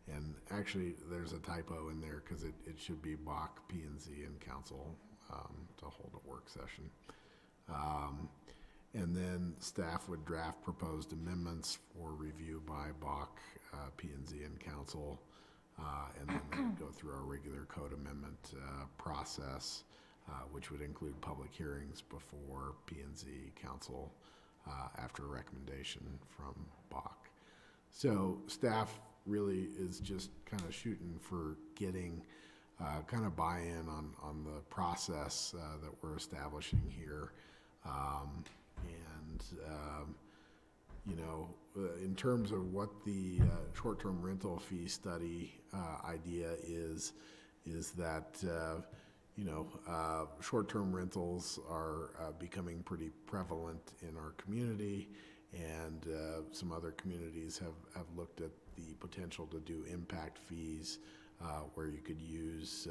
And actually, there's a typo in there because it should be BAC, P&Z, and council to hold a work session. And then staff would draft proposed amendments for review by BAC, P&Z, and council. And then they would go through our regular code amendment process, which would include public hearings before P&Z, council, after a recommendation from BAC. So staff really is just kind of shooting for getting kind of buy-in on the process that we're establishing here. You know, in terms of what the short-term rental fee study idea is that, short-term rentals are becoming pretty prevalent in our community, and some other communities have looked at the potential to do impact fees, where you could use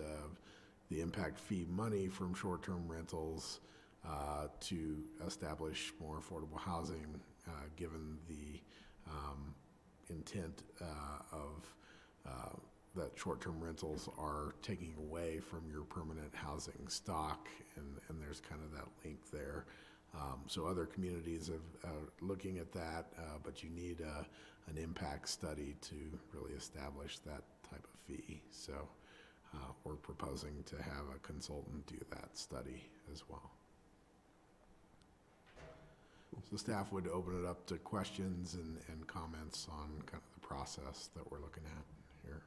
the impact fee money from short-term rentals to establish more affordable housing, given the intent of that short-term rentals are taking away from your permanent housing stock, and there's kind of that link there. So other communities are looking at that, but you need an impact study to really establish that type of fee. So we're proposing to have a consultant do that study as well. So staff would open it up to questions and comments on kind of the process that we're looking at here.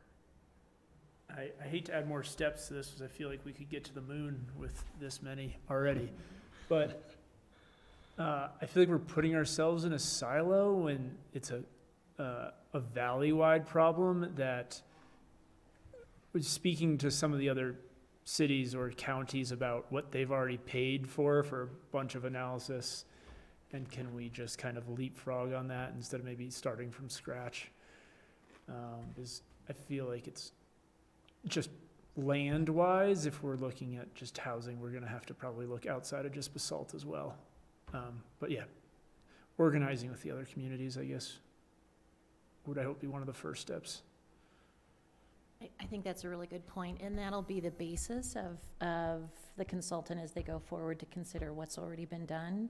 I hate to add more steps to this, because I feel like we could get to the moon with this many already. But I feel like we're putting ourselves in a silo when it's a valley-wide problem that, speaking to some of the other cities or counties about what they've already paid for a bunch of analysis, and can we just kind of leapfrog on that instead of maybe starting from scratch? Because I feel like it's just land-wise, if we're looking at just housing, we're gonna have to probably look outside of just Basalt as well. But yeah, organizing with the other communities, I guess, would I hope be one of the first steps. I think that's a really good point, and that'll be the basis of the consultant as they go forward to consider what's already been done,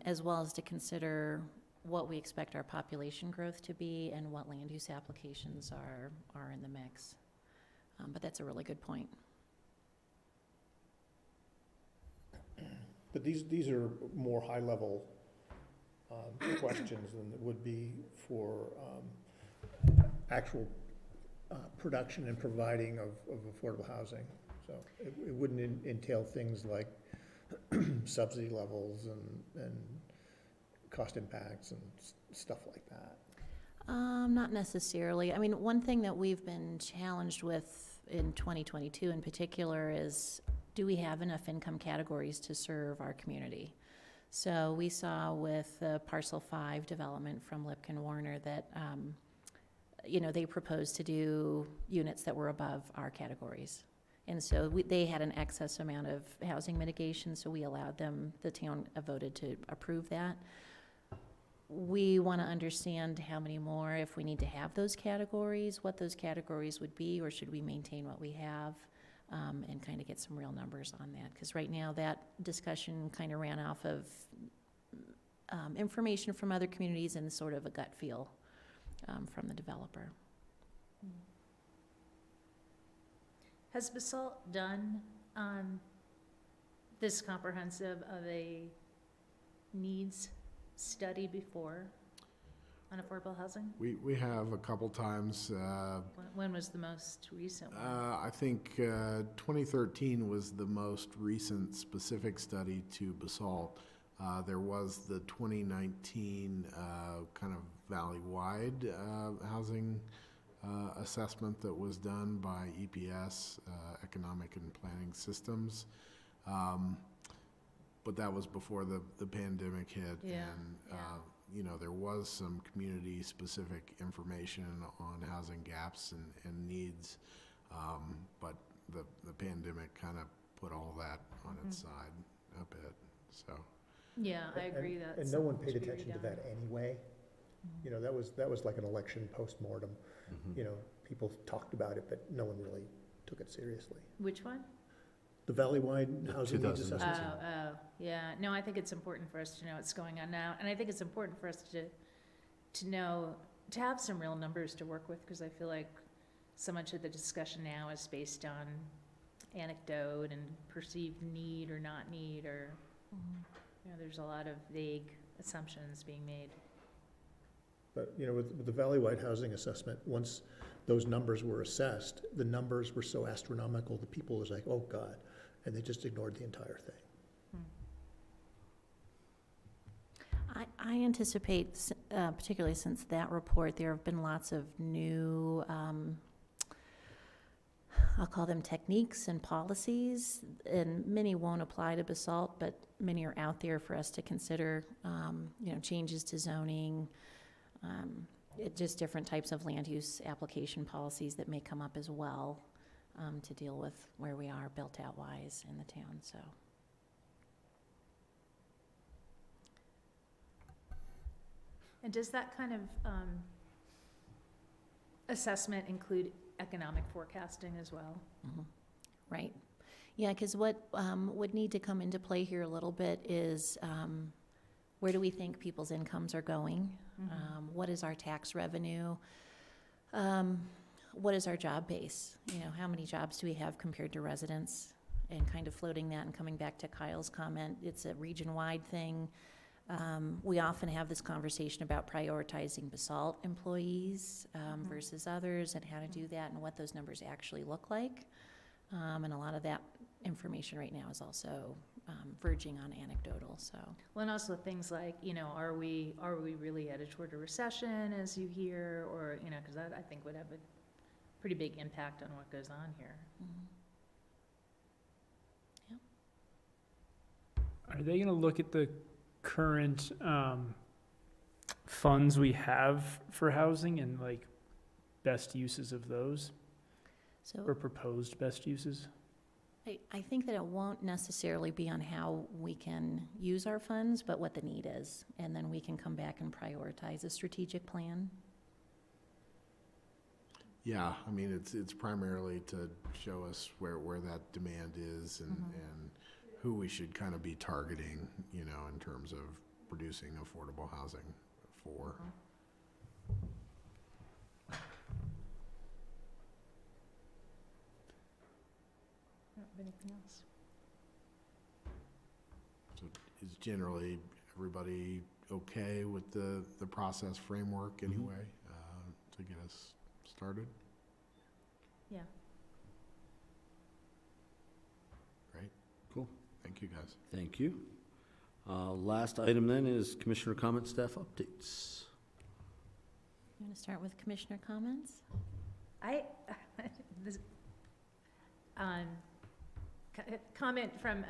as well as to consider what we expect our population growth to be and what land use applications are in the mix. But that's a really good point. But these are more high-level questions than it would be for actual production and providing of affordable housing. So it wouldn't entail things like subsidy levels and cost impacts and stuff like that. Not necessarily. I mean, one thing that we've been challenged with in 2022 in particular is, do we have enough income categories to serve our community? So we saw with the Parcel 5 development from Lipkin Warner that, they proposed to do units that were above our categories. And so they had an excess amount of housing mitigation, so we allowed them, the town voted to approve that. We want to understand how many more, if we need to have those categories, what those categories would be, or should we maintain what we have, and kind of get some real numbers on that. Because right now that discussion kind of ran off of information from other communities and sort of a gut feel from the developer. Has Basalt done this comprehensive of a needs study before on affordable housing? We have a couple times. When was the most recent one? I think 2013 was the most recent specific study to Basalt. There was the 2019 kind of valley-wide housing assessment that was done by EPS, Economic and Planning Systems. But that was before the pandemic hit. Yeah, And there was some community-specific information on housing gaps and needs, but the pandemic kind of put all that on its side a bit, so. Yeah, I agree that. And no one paid attention to that anyway. That was like an election postmortem. People talked about it, but no one really took it seriously. Which one? The valley-wide housing needs 2000. assessment. Oh, yeah. No, I think it's important for us to know what's going on now. And I think it's important for us to know, to have some real numbers to work with, because I feel like so much of the discussion now is based on anecdote and perceived need or not need, or, there's a lot of vague assumptions being made. But, with the valley-wide housing assessment, once those numbers were assessed, the numbers were so astronomical, the people was like, oh, God, and they just ignored the entire thing. I anticipate, particularly since that report, there have been lots of new I'll call them techniques and policies, and many won't apply to Basalt, but many are out there for us to consider, changes to zoning, just different types of land use application policies that may come up as well, to deal with where we are built out wise in the town, so. And does that kind of assessment include economic forecasting as well? Mhm. Right. Yeah, because what would need to come into play here a little bit is where do we think people's incomes are going? What is our tax revenue? What is our job base? How many jobs do we have compared to residents? And kind of floating that and coming back to Kyle's comment, it's a region-wide thing. We often have this conversation about prioritizing Basalt employees versus others and how to do that and what those numbers actually look like. And a lot of that information right now is also verging on anecdotal, so. Well, and also things like, are we really headed toward a recession, as you hear, or, because that, I think, would have a pretty big impact on what goes on here. Are they gonna look at the current funds we have for housing and like best uses of those, or So proposed best uses? I think that it won't necessarily be on how we can use our funds, but what the need is. And then we can come back and prioritize a strategic plan. Yeah, I mean, it's primarily to show us where that demand is and who we should kind of be targeting, in terms of producing affordable housing for. I don't have anything else. So is generally everybody okay with the process framework anyway, to get us started? Yeah. Great. Cool. Thank you, guys. Thank you. Last item then is commissioner comment, staff updates. You want to start with commissioner comments? This, comment from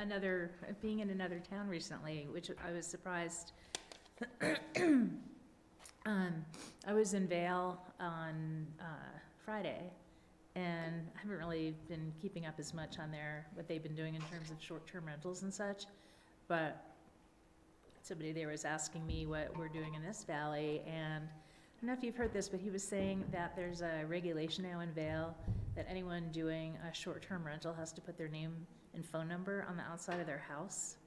being in another town recently, which I was surprised. I was in Vale on Friday, and I haven't really been keeping up as much on what they've been doing in terms of short-term rentals and such, but somebody there was asking me what we're doing in this valley, and I don't know if you've heard this, but he was saying that there's a regulation now in Vale that anyone doing a short-term rental has to put their name and phone number on the outside of their house.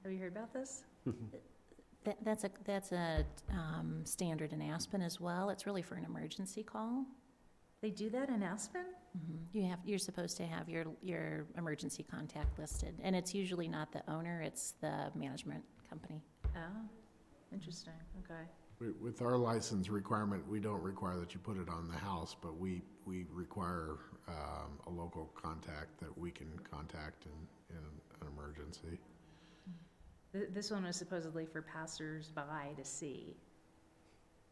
Have you heard about this? That's a standard in Aspen as well. It's really for an emergency call. They do that in Aspen? You're supposed to have your emergency contact listed, and it's usually not the owner, it's the management company. Oh, interesting, okay. With our license requirement, we don't require that you put it on the house, but we require a local contact that we can contact in an emergency. This one was supposedly for passers-by to see.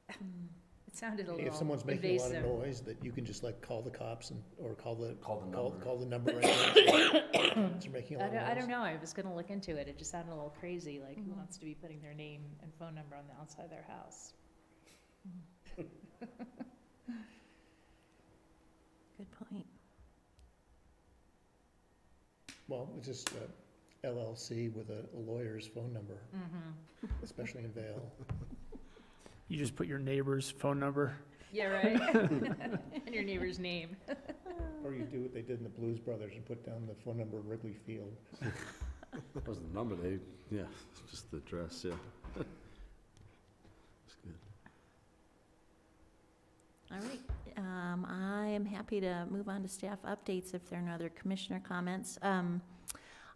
It sounded a little If someone's making a lot of invasive. noise, that you can just like call the cops or call the number. number right there. They're making a lot of noise. I don't know, I was gonna look into it, it just sounded a little crazy, like who wants to be putting their name and phone number on the outside of their house? Good point. Well, it's just LLC with a lawyer's phone number, especially in Vale. You just put your neighbor's phone number. Yeah, right? And your neighbor's name. Or you do what they did in the Blues Brothers and put down the phone number of Wrigley Field. That was the number just the address, yeah. That's good. All right, I am happy to move on to staff updates if there are no other commissioner comments.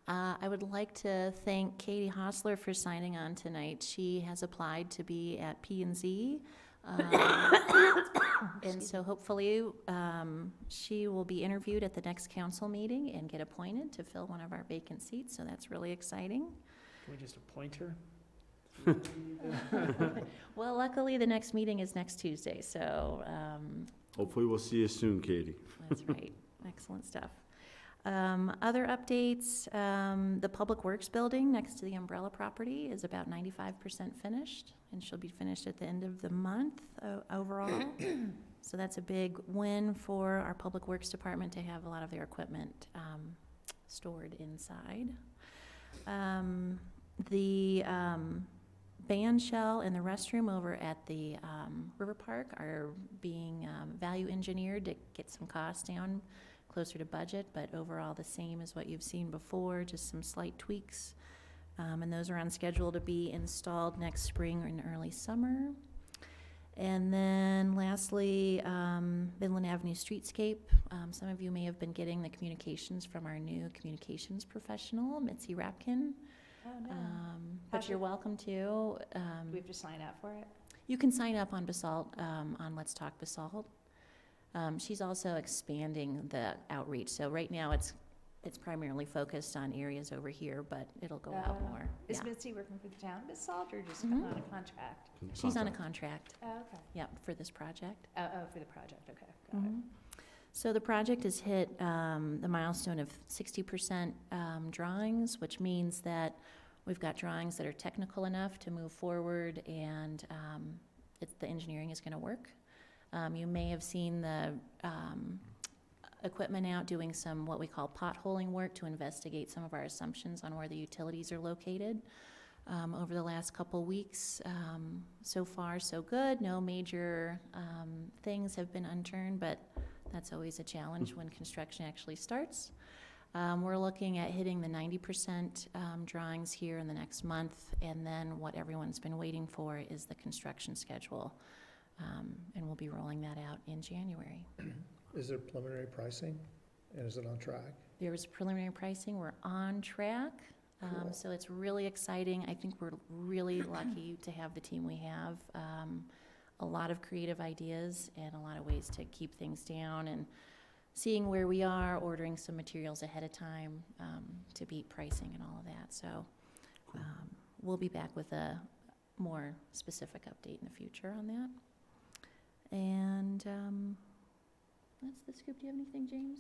I would like to thank Katie Hostler for signing on tonight. She has applied to be at P&Z. And so hopefully she will be interviewed at the next council meeting and get appointed to fill one of our vacant seats, so that's really exciting. Can we just appoint her? Well, luckily, the next meeting is next Tuesday, so Hopefully we'll see you soon, Katie. that's right. Excellent stuff. Other updates, the Public Works building next to the Umbrella property is about 95% finished, and she'll be finished at the end of the month overall. So that's a big win for our Public Works Department to have a lot of their equipment stored inside. The band shell and the restroom over at the River Park are being value engineered to get some costs down closer to budget, but overall the same as what you've seen before, just some slight tweaks. And those are on schedule to be installed next spring or in early summer. And then lastly, Midland Avenue Streetscape. Some of you may have been getting the communications from our new communications professional, Mitzi Rapkin. Oh, no. But you're welcome to. Do we have to sign up for it? You can sign up on Basalt, on Let's Talk Basalt. She's also expanding the outreach. So right now it's primarily focused on areas over here, but it'll go out more. Is Yeah. Mitzi working for the town, Basalt, or just Mhm. on a contract? She's on a contract, Oh, okay. yep, for this project. Oh, for the project, okay, got it. Mhm. So the project has hit the milestone of 60% drawings, which means that we've got drawings that are technical enough to move forward, and the engineering is going to work. You may have seen the equipment out doing some what we call potholing work to investigate some of our assumptions on where the utilities are located over the last couple weeks. So far, so good. No major things have been unturned, but that's always a challenge when construction actually starts. We're looking at hitting the 90% drawings here in the next month, and then what everyone's been waiting for is the construction schedule. And we'll be rolling that out in January. Is there preliminary pricing, and is it on track? There was preliminary pricing, we're on track. Cool. So it's really exciting. I think we're really lucky to have the team we have. A lot of creative ideas and a lot of ways to keep things down, and seeing where we are, ordering some materials ahead of time to beat pricing and all of that. So we'll be back with a more specific update in the future on that. And that's the scoop. Do you have anything, James?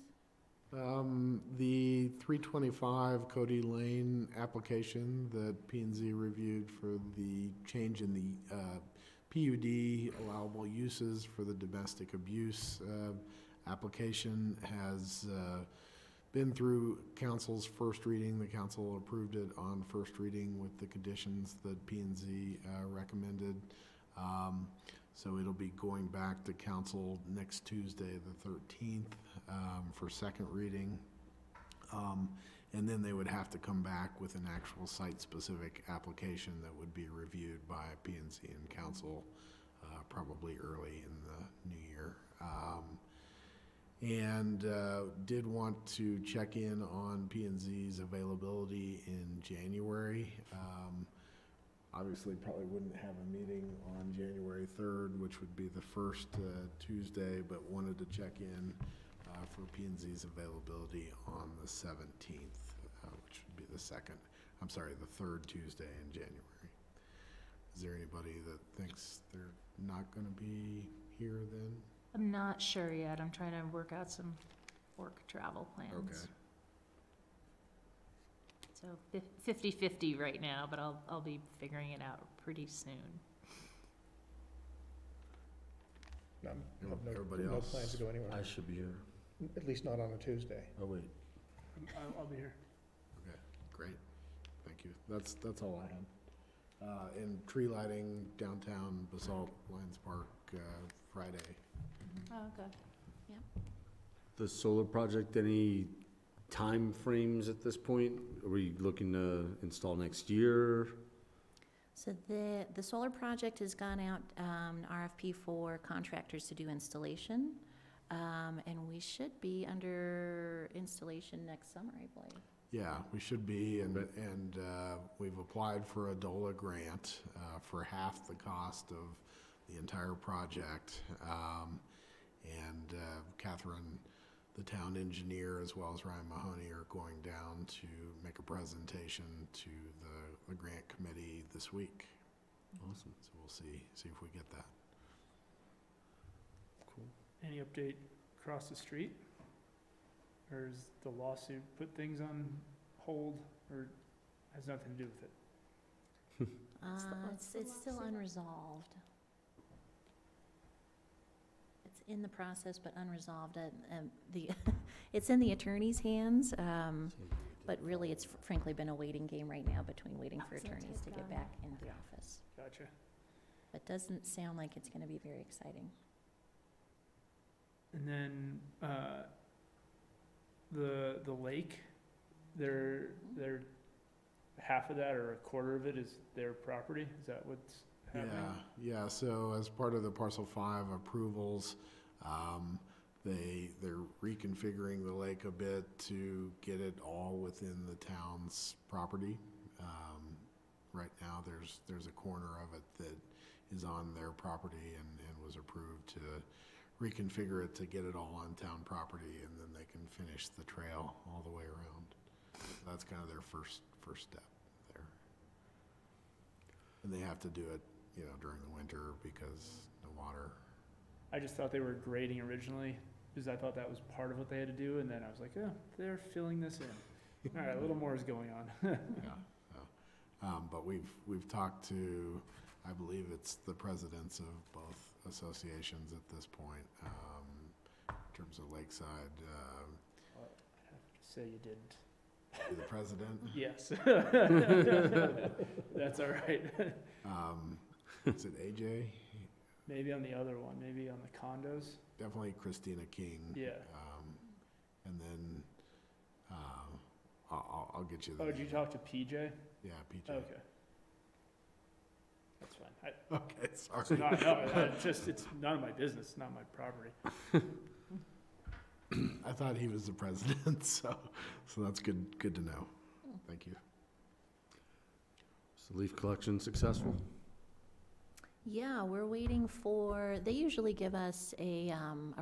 The 325 Cody Lane application that P and Z reviewed for the change in the PUD allowable uses for the domestic abuse application has been through council's first reading. The council approved it on first reading with the conditions that P and Z recommended. So it'll be going back to council next Tuesday, the 13th, for second reading. And then they would have to come back with an actual site-specific application that would be reviewed by P and Z and council probably early in the new year. And did want to check in on P and Z's availability in January. Obviously, probably wouldn't have a meeting on January 3rd, which would be the first Tuesday, but wanted to check in for P and Z's availability on the 17th, which would be the third Tuesday in January. Is there anybody that thinks they're not going to be here then? I'm not sure yet. I'm trying to work out some work travel plans. Okay. So 50-50 right now, but I'll be figuring it out pretty soon. I have Everybody no else? plans to go anywhere, I should be here. at least not on a Tuesday. Oh, wait. I'll be here. Okay, great. Thank you. That's all I had. And tree lighting downtown Basalt Lions Park Friday. Oh, okay. The solar project, any time frames at this point? Are we looking to install next year? So the solar project has gone out, RFP for contractors to do installation. And we should be under installation next summer, I believe. Yeah, we should be, and we've applied for a DOLA grant for half the cost of the entire project. And Catherine, the town engineer, as well as Ryan Mahoney, are going down to make a presentation to the grant committee this week. Awesome. So we'll see if we get that. Any update across the street? Or is the lawsuit put things on hold, or has nothing to do with it? It's still unresolved. It's in the process, but unresolved. It's in the attorney's hands, but really, it's frankly been a waiting game right now between waiting for attorneys to get back into the office. Gotcha. But doesn't sound like it's gonna be very exciting. And then, the lake, they're, half of that or a quarter of it is their property? Is that what's happening? Yeah, so as part of the parcel 5 approvals, they're reconfiguring the lake a bit to get it all within the town's property. Right now, there's a corner of it that is on their property and was approved to reconfigure it to get it all on town property, and then they can finish the trail all the way around. That's kind of their first step there. And they have to do it, during the winter because the water. I just thought they were grading originally, because I thought that was part of what they had to do, and then I was like, oh, they're filling this in. All right, a little more is going on. But we've talked to, I believe it's the presidents of both associations at this point, in terms of Lakeside. I have to say you didn't. The president? Yes. That's all right. Is it AJ? Maybe on the other one, maybe on the condos. Definitely Christina King. Yeah. And then, I'll get you the Oh, did you name. talk to PJ? Yeah, PJ. Okay. That's fine. Okay, It's sorry. not, no, it's none of my business, not my property. I thought he was the president, so that's good to know. Thank you. So leaf collection successful? Yeah, we're waiting for, they usually give us a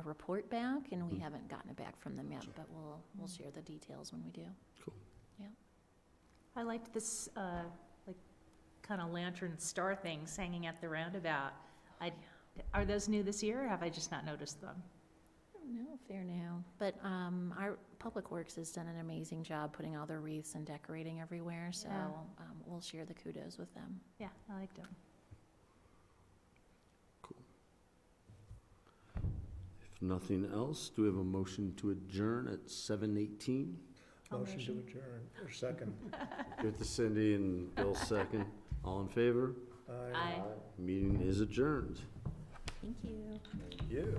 report back, and we haven't gotten it back from them yet, but we'll share the details when we do. I liked this, kind of lantern star things hanging at the roundabout. Are those new this year, or have I just not noticed them? I don't know if they're new, but our Public Works has done an amazing job putting all their wreaths and decorating everywhere, so Yeah. we'll share the kudos with them. Yeah, I liked them. If nothing else, do we have a motion to adjourn at 7:18? Motion to adjourn, or second. Give it to Cindy and Bill second. All in favor? Aye. Aye. Meeting is adjourned. Thank you. Thank you.